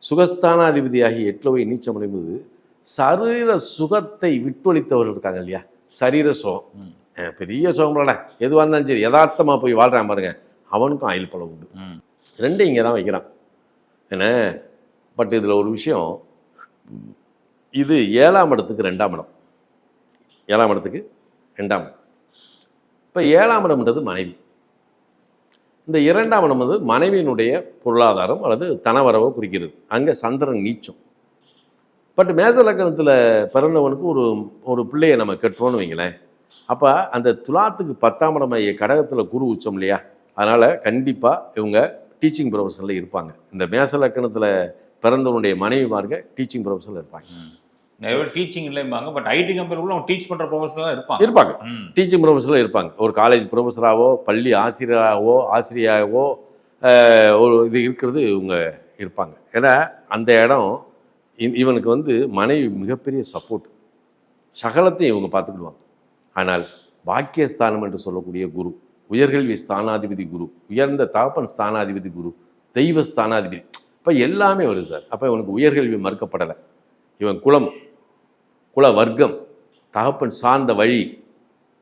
சுகஸ்தானாதிபதியாகி 8ல் போய் நீச்சம் அடையும்போது சரீர சுகத்தை விட்டொழித்தவர்கள் இருக்காங்க இல்லையா, சரீர சுகம் பெரிய சுகம்லடா எதுவாக இருந்தாலும் சரி யதார்த்தமாக போய் வாழ்கிறான் பாருங்க, அவனுக்கும் ஆயுள் பலம் உண்டு. ரெண்டும் இங்கே தான் வைக்கிறான். என்ன பட் இதில் ஒரு விஷயம், இது 7ஆம் இடத்துக்கு 2ஆம் இடம். 7ஆம் இடத்துக்கு 2ஆம் இடம். இப்போ 7ஆம் இடம்ன்றது மனைவி. இந்த 2ஆம் இடம் மனைவியினுடைய பொருளாதாரம் அல்லது தனவரவை குறிக்கிறது. அங்கே சந்திரன் நீச்சம். பட் மேச லக்கணத்தில் பிறந்தவனுக்கு ஒரு பிள்ளையை நம்ம கட்டுறோன்னு வைங்களேன். அப்போ அந்த துலாத்துக்கு 10ஆம் இடம் கடகத்தில் குரு உச்சம் இல்லையா, அதனால் கண்டிப்பாக இவங்க டீச்சிங் ப்ரொஃபஷனில் இருப்பாங்க. இந்த மேச லக்கணத்தில் பிறந்தவனுடைய மனைவிமார்க டீச்சிங் ப்ரொஃபஷனில் இருப்பாங்க. டீச்சிங் இல்லைம்பாங்க, பட் ஐடி கம்பெனிக்குள்ள டீச் பண்ணுற ப்ரொஃபஸர் தான் இருப்பாங்க. டீச்சிங் ப்ரொஃபஸரில் இருப்பாங்க. ஒரு காலேஜ் ப்ரொஃபஸராகவோ பள்ளி ஆசிரியராகவோ ஒரு இது இருக்கிறது இவங்க இருப்பாங்க. ஏன்னா அந்த இடம் இவனுக்கு மனைவி மிகப்பெரிய சப்போர்ட், சகலத்தையும் இவங்க பார்த்துக்கிடுவாங்க. ஆனால் பாக்கியஸ்தானம் என்று சொல்லக்கூடிய குரு, உயர்கல்வி ஸ்தானாதிபதி குரு, உயர்ந்த தகப்பன் ஸ்தானாதிபதி குரு, தெய்வ ஸ்தானாதிபதி. இப்போ எல்லாமே வருது சார். அப்போ இவனுக்கு உயர்கல்வி மறுக்கப்படலை. இவன் குல வர்க்கம், தகப்பன் சார்ந்த வழி,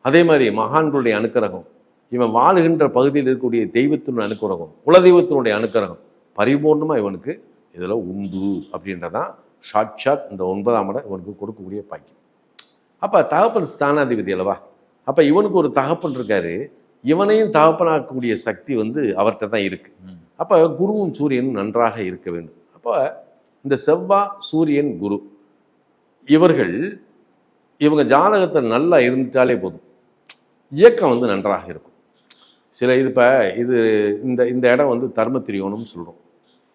அதே மாதிரி மகான்களுடைய அனுக்கிரகம், இவன் வாழுகின்ற பகுதியில் இருக்கக்கூடிய தெய்வத்தினுடைய அனுக்கிரகம், குலதெய்வத்தினுடைய அனுக்கிரகம் பரிபூர்ணமாக இவனுக்கு இதில் உண்டு அப்படின்றதான் சாட்சாத் இந்த 9ஆம் இடம் இவனுக்கு கொடுக்கக்கூடிய பாக்கியம். அப்போ தகப்பன் ஸ்தானாதிபதி அல்லவா, அப்போ இவனுக்கு ஒரு தகப்பன் இருக்காரு, இவனையும் தகப்பனாக்கக்கூடிய சக்தி அவர்கிட்ட தான் இருக்கு. அப்போ குருவும் சூரியனும் நன்றாக இருக்க வேண்டும். அப்போ இந்த செவ்வாய் சூரியன் குரு இவங்க ஜாதகத்தில் நல்லா இருந்துட்டாலே போதும், இயக்கம் நன்றாக இருக்கும். சில இது இந்த இடம் தர்மத்திரியோணம்னு சொல்கிறோம்.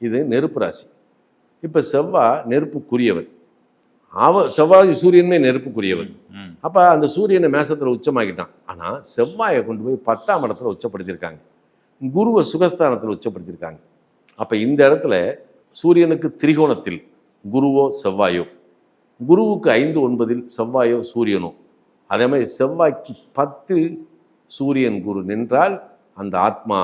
இது நெருப்பு ராசி. இப்போ செவ்வாய் நெருப்புக்குரியவர், செவ்வாய் சூரியனுமே நெருப்புக்குரியவர். அப்போ அந்த சூரியனை மேசத்தில் உச்சமாக்கிட்டான். ஆனால் செவ்வாயை கொண்டு போய் 10ஆம் இடத்துல உச்சப்படுத்தியிருக்காங்க, குருவை சுகஸ்தானத்தில் உச்சப்படுத்தியிருக்காங்க. அப்போ இந்த இடத்துல சூரியனுக்கு திரிகோணத்தில் குருவோ செவ்வாயோ, குருவுக்கு 5, 9 செவ்வாயோ சூரியனோ, அதே மாதிரி செவ்வாய்க்கு 10 சூரியன் குரு நின்றால் அந்த ஆத்மா,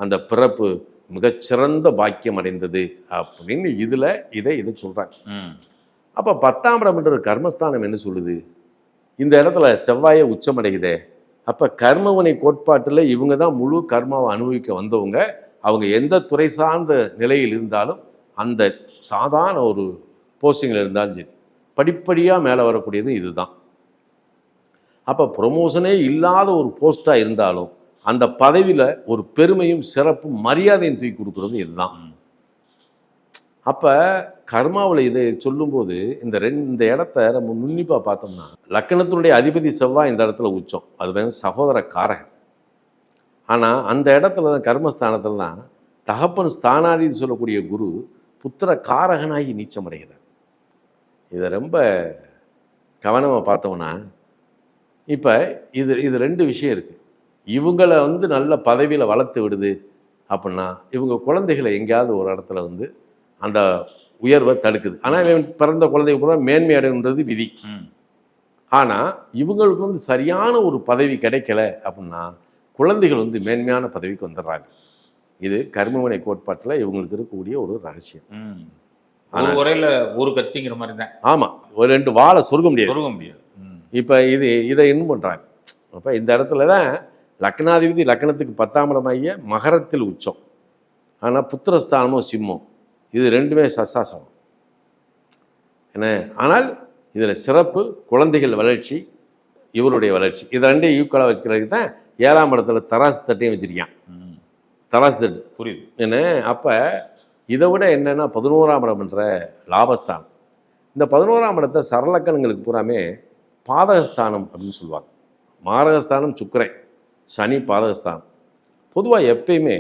அந்த பிறப்பு மிகச்சிறந்த பாக்கியம் அடைந்தது அப்படின்னு இதை சொல்கிறாங்க. அப்போ 10ஆம் இடம்ன்றது கர்மஸ்தானம் என்ன சொல்லுது? இந்த இடத்துல செவ்வாயை உச்சமடையுதே. அப்போ கர்மவினை கோட்பாட்டில் இவங்க தான் முழு கர்மாவை அனுபவிக்க வந்தவங்க. அவங்க எந்த துறை சார்ந்த நிலையில் இருந்தாலும், அந்த சாதாரண ஒரு போஸ்டிங்கில் இருந்தாலும் சரி, படிப்படியாக மேலே வரக்கூடியது இதுதான். அப்போ ப்ரொமோஷனே இல்லாத ஒரு போஸ்ட்டாக இருந்தாலும் அந்த பதவியில் ஒரு பெருமையும் சிறப்பும் மரியாதையும் தூக்கி கொடுக்குறது இதுதான். அப்போ கர்மாவில் இதை சொல்லும்போது இந்த இடத்த நம்ம நுண்ணிப்பாக பார்த்தோம்னா, லக்கணத்தினுடைய அதிபதி செவ்வாய் இந்த இடத்துல உச்சம், அது சகோதர காரகன். ஆனால் அந்த இடத்துல தான் கர்மஸ்தானத்தில் தான் தகப்பன் ஸ்தானாதிபதி சொல்லக்கூடிய குரு புத்திர காரகனாகி நீச்சமடைகிறார். இதை ரொம்ப கவனமாக பார்த்தோம்னா, இப்போ இது 2 விஷயம் இருக்குது. இவங்களை நல்ல பதவியில் வளர்த்து விடுது அப்படின்னா, இவங்க குழந்தைகளை எங்கேயாவது ஒரு இடத்துல அந்த உயர்வை தடுக்குது. ஆனால் இவன் பிறந்த குழந்தைக்கு பூரா மேன்மை அடைன்றது விதி. ஆனால் இவங்களுக்கு சரியான ஒரு பதவி கிடைக்கல அப்படின்னா குழந்தைகள் மேன்மையான பதவிக்கு வந்துடுறாங்க. இது கர்மவினை கோட்பாட்டில் இவங்களுக்கு இருக்கக்கூடிய ஒரு ரகசியம். உரையில் ஒரு கத்திங்கிற மாதிரி தான். ஆமாம், ஒரு 2 வாழை சொருக முடியாது. இப்போ இதை இன்னும் பண்ணுறாங்க. அப்போ இந்த இடத்துல தான் லக்னாதிபதி லக்னத்துக்கு 10ஆம் இடமாகிய மகரத்தில் உச்சம். ஆனால் புத்திரஸ்தானமோ சிம்மம், இது 2மே சசாசனம் என்ன. ஆனால் இதில் சிறப்பு குழந்தைகள் வளர்ச்சி, இவருடைய வளர்ச்சி, இது 2 ஈக்குவலாக வச்சுக்கிறதுக்கு தான் 7ஆம் இடத்துல தராசு தட்டையும் வச்சுருக்கான். தராசு தட்டு புரியுது என்ன. அப்போ இதை விட என்னென்னா 11ஆம் இடம்ன்ற லாபஸ்தானம். இந்த 11ஆம் இடத்தை சரலக்கணங்களுக்கு பூராமே பாதகஸ்தானம் அப்படின்னு சொல்லுவாங்க. மாரகஸ்தானம் சுக்கிரன், சனி பாதகஸ்தானம். பொதுவாக எப்பயுமே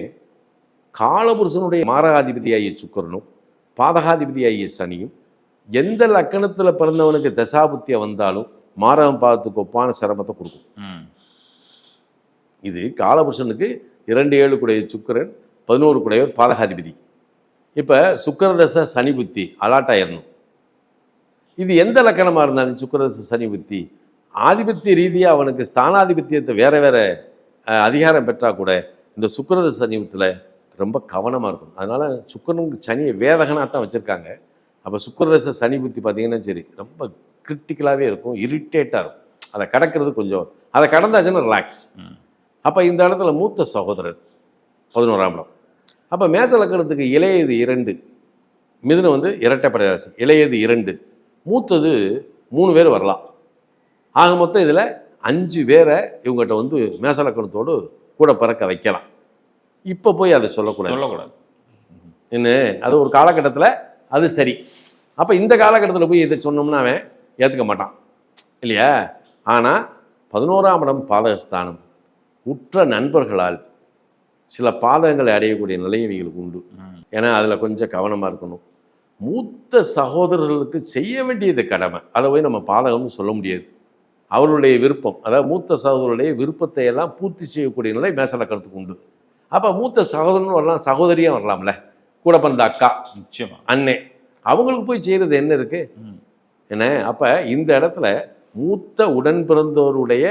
காலபுருஷனுடைய மாரகாதிபதியாகிய சுக்கிரனும் பாதகாதிபதியாகிய சனியும் எந்த லக்கணத்தில் பிறந்தவனுக்கு தசாபுத்தியை வந்தாலும் மாரகம் பாதத்துக்கு ஒப்பான சிரமத்தை கொடுக்கும். இது காலபுருஷனுக்கு 2, 7 கூடிய சுக்கிரன், 11 கூடையவர் பாதகாதிபதி. இப்போ சுக்கிரதசை சனி புத்தி அலாட்டாயிரணும். இது எந்த லக்கணமாக இருந்தாலும் சுக்கிரதசை சனி புத்தி ஆதிபத்திய ரீதியாக அவனுக்கு ஸ்தானாதிபத்தியத்தை வேறு அதிகாரம் பெற்றால் கூட இந்த சுக்கிரதசை சனிபத்தில் ரொம்ப கவனமாக இருக்கும். அதனால் சுக்கிரனுக்கு சனியை வேதகனாக தான் வச்சுருக்காங்க. அப்போ சுக்கிரதசை சனி புத்தி பார்த்திங்கன்னா சரி ரொம்ப கிரிட்டிக்கலாகவே இருக்கும், இரிட்டேட்டாக இருக்கும். அதை கடக்கிறது கொஞ்சம், அதை கடந்தாச்சுன்னா ரிலாக்ஸ். அப்போ இந்த இடத்துல மூத்த சகோதரர் 11ஆம் இடம். அப்போ மேச லக்கணத்துக்கு இளையது 2, மிதுனம் இரட்டைப்படை ராசி, இளையது 2, மூத்தது 3 பேர் வரலாம். ஆக மொத்தம் இதில் 5 பேரை இவங்ககிட்ட மேச லக்கணத்தோடு கூட பிறக்க வைக்கலாம். இப்போ போய் அதை சொல்லக்கூடாது என்ன. அது ஒரு காலகட்டத்தில் அது சரி. அப்போ இந்த காலகட்டத்தில் போய் இதை சொன்னோம்னா அவன் ஏற்றுக்க மாட்டான் இல்லையா. ஆனால் 11ஆம் இடம் பாதகஸ்தானம், உற்ற நண்பர்களால் சில பாதகங்களை அடையக்கூடிய நிலை இவங்களுக்கு உண்டு. ஏன்னா அதில் கொஞ்சம் கவனமாக இருக்கணும். மூத்த சகோதரர்களுக்கு செய்ய வேண்டியது கடமை, அதை போய் நம்ம பாதகம்னு சொல்ல முடியாது. அவர்களுடைய விருப்பம், அதாவது மூத்த சகோதரருடைய விருப்பத்தை எல்லாம் பூர்த்தி செய்யக்கூடிய நிலை மேசலக்கணத்துக்கு உண்டு. அப்போ மூத்த சகோதரன் வரலாம், சகோதரியும் வரலாம்ல, கூட பிறந்த அக்கா, நிச்சயமா அண்ணே, அவங்களுக்கு போய் செய்கிறது என்ன இருக்கு என்ன. அப்போ இந்த இடத்துல மூத்த உடன் பிறந்தோருடைய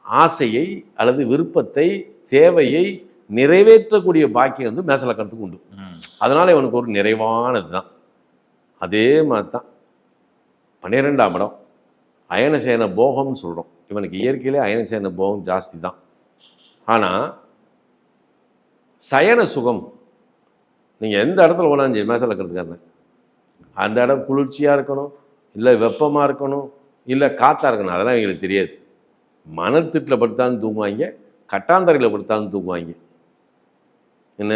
ஆசையை அல்லது விருப்பத்தை தேவையை நிறைவேற்றக்கூடிய பாக்கியம் வந்து மேச லக்கணத்துக்கு உண்டு. அதனால இவனுக்கு ஒரு நிறைவானது தான். அதே மாதிரி தான் 12ஆம் இடம் அயனசேன போகம்னு சொல்கிறோம். இவனுக்கு இயற்கையிலே அயனசேன போகம் ஜாஸ்தி தான். ஆனால் சயன சுகம் நீங்கள் எந்த இடத்துல போனாலும் சரி மேச லக்கணத்துக்காரங்க அந்த இடம் குளிர்ச்சியாக இருக்கணும், இல்லை வெப்பமாக இருக்கணும், இல்லை காற்றா இருக்கணும், அதெல்லாம் எங்களுக்கு தெரியாது. மணத்திட்டில் படுத்தாலும் தூங்குவாங்க, கட்டாந்தரையில் படுத்தாலும் தூங்குவாங்க. என்ன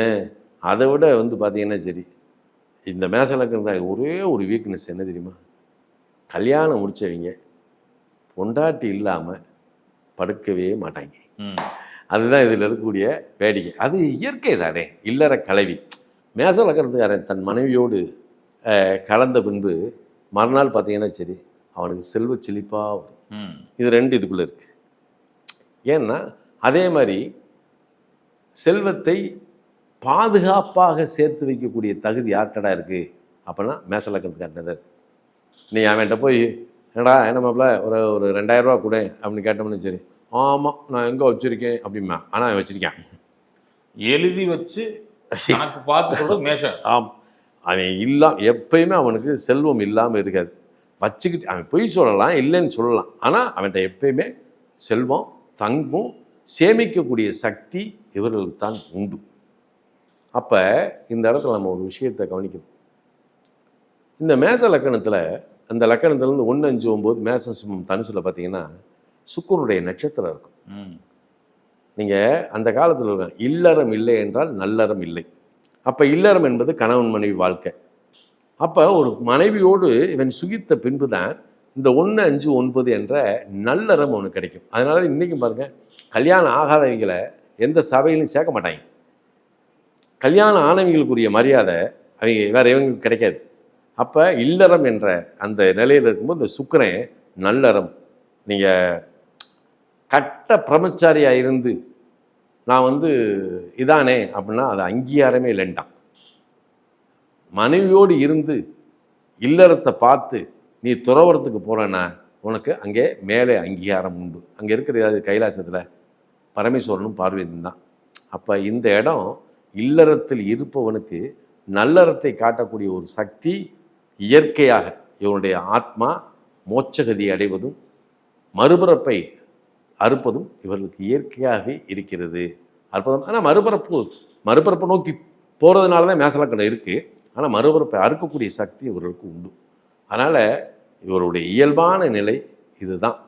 அதை விட வந்து பார்த்தீங்கன்னா சரி, இந்த மேச லக்கணத்துக்கு ஒரே ஒரு வீக்னஸ் என்ன தெரியுமா? கல்யாணம் முடிச்சவங்க பொண்டாட்டி இல்லாமல் படுக்கவே மாட்டாங்க. அதுதான் இதில் இருக்கக்கூடிய வேடிக்கை. அது இயற்கை தானே, இல்லற கலவி. மேச லக்கணத்துக்காரன் தன் மனைவியோடு கலந்த பின்பு மறுநாள் பார்த்தீங்கன்னா சரி அவனுக்கு செல்வ செழிப்பாக வரும். இது ரெண்டு இதுக்குள்ளே இருக்குது. ஏன்னா அதே மாதிரி செல்வத்தை பாதுகாப்பாக சேர்த்து வைக்கக்கூடிய தகுதி யார்கிட்டடா இருக்குது அப்படின்னா மேச லக்கணத்துக்காரன் தான் இருக்குது. நீ அவன்கிட்ட போய் என்னடா என்ன மாப்பிள்ள ஒரு 2000 ரூபா கொடு அப்படின்னு கேட்டோம்னு சரி, ஆமாம் நான் எங்கே வச்சுருக்கேன் அப்படிமா, ஆனால் அவன் வச்சுருக்கேன் எழுதி வச்சு எனக்கு பார்த்து சொல்கிறது மேஷம். ஆமாம், அவன் எப்பயுமே அவனுக்கு செல்வம் இல்லாமல் இருக்காது. வச்சுக்கிட்டு அவன் பொய் சொல்லலாம், இல்லைன்னு சொல்லலாம், ஆனால் அவன்கிட்ட எப்பயுமே செல்வம் தங்கும், சேமிக்கக்கூடிய சக்தி இவர்களுக்கு தான் உண்டு. அப்போ இந்த இடத்துல நம்ம ஒரு விஷயத்தை கவனிக்கணும். இந்த மேச லக்கணத்தில் அந்த லக்கணத்துலேருந்து 1, 5, 9 மேசம் சிம்மம் தனுசில் பார்த்தீங்கன்னா சுக்கிரனுடைய நட்சத்திரம் இருக்கும். நீங்கள் அந்த காலத்தில் இருக்க இல்லறம் இல்லை என்றால் நல்லறம் இல்லை. அப்போ இல்லறம் என்பது கணவன் மனைவி வாழ்க்கை. அப்போ ஒரு மனைவியோடு இவன் சுகித்த பின்பு தான் இந்த 1, 5, 9 என்ற நல்லறம் அவனுக்கு கிடைக்கும். அதனால இன்றைக்கும் பாருங்கள், கல்யாணம் ஆகாதவங்களை எந்த சபையிலையும் சேர்க்க மாட்டாங்க. கல்யாணம் ஆனவங்களுக்குரிய மரியாதை அவங்க வேறு இவங்களுக்கு கிடைக்காது. அப்போ இல்லறம் என்ற அந்த நிலையில் இருக்கும்போது இந்த சுக்கிரன் நல்லறம், நீங்கள் கட்ட பிரம்மச்சாரியாக இருந்து நான் வந்து இதானே அப்படின்னா அது அங்கீகாரமே இல்லைன்ட்டான். மனைவியோடு இருந்து இல்லறத்தை பார்த்து நீ துறவரத்துக்கு போகிறேன்னா உனக்கு அங்கே மேலே அங்கீகாரம் உண்டு. அங்கே இருக்கிற ஏதாவது கைலாசத்தில் பரமேஸ்வரனும் பார்வதியும் தான். அப்போ இந்த இடம் இல்லறத்தில் இருப்பவனுக்கு நல்லறத்தை காட்டக்கூடிய ஒரு சக்தி இயற்கையாக இவனுடைய ஆத்மா மோட்சகதி அடைவதும் மறுபிறப்பை அறுப்பதும் இவர்களுக்கு இயற்கையாகவே இருக்கிறது. அற்புதம். ஆனால் மறுபிறப்பை நோக்கி போகிறதுனால தான் மேச லக்கணம் இருக்குது. ஆனால் மறுபிறப்பை அறுக்கக்கூடிய சக்தி இவர்களுக்கு உண்டு. அதனால் இவருடைய இயல்பான நிலை இதுதான்.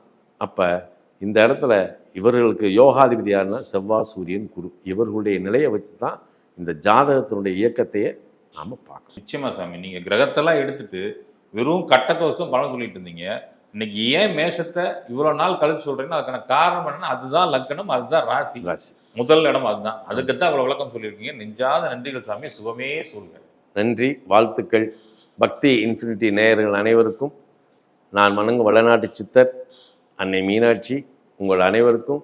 அப்போ இந்த இடத்துல இவர்களுக்கு யோகாதிபதி யாருன்னா செவ்வாய், சூரியன், குரு. இவர்களுடைய நிலையை வச்சு தான் இந்த ஜாதகத்தினுடைய இயக்கத்தையே நாம் பார்க்கணும். நிச்சயமா சாமி, நீங்கள் கிரகத்தெல்லாம் எடுத்துட்டு வெறும் கட்டத்தோசம் பலன் சொல்லிட்டு இருந்தீங்க. இன்னைக்கு ஏன் மேஷத்தை இவ்வளோ நாள் கழிச்சு சொல்கிறீங்கன்னா அதுக்கான காரணம் என்னன்னா அதுதான் லக்கணம், அதுதான் ராசி. முதல் இடம் அதுதான். அதுக்குத்தான் அவ்வளோ விளக்கம் சொல்லியிருக்கீங்க. நெஞ்சாத நன்றிகள் சாமி. சுகமே சொல்லுங்க. நன்றி, வாழ்த்துக்கள். பக்தி இன்ஃபினிட்டி நேயர்கள் அனைவருக்கும் நான் வணங்கும் வளநாட்டு சித்தர் அன்னை மீனாட்சி உங்கள் அனைவருக்கும்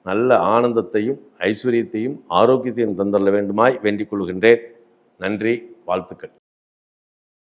நல்ல ஆனந்தத்தையும் ஐஸ்வர்யத்தையும் ஆரோக்கியத்தையும் தந்தள்ள வேண்டுமாய் வேண்டிக் கொள்கின்றேன். நன்றி, வாழ்த்துக்கள்.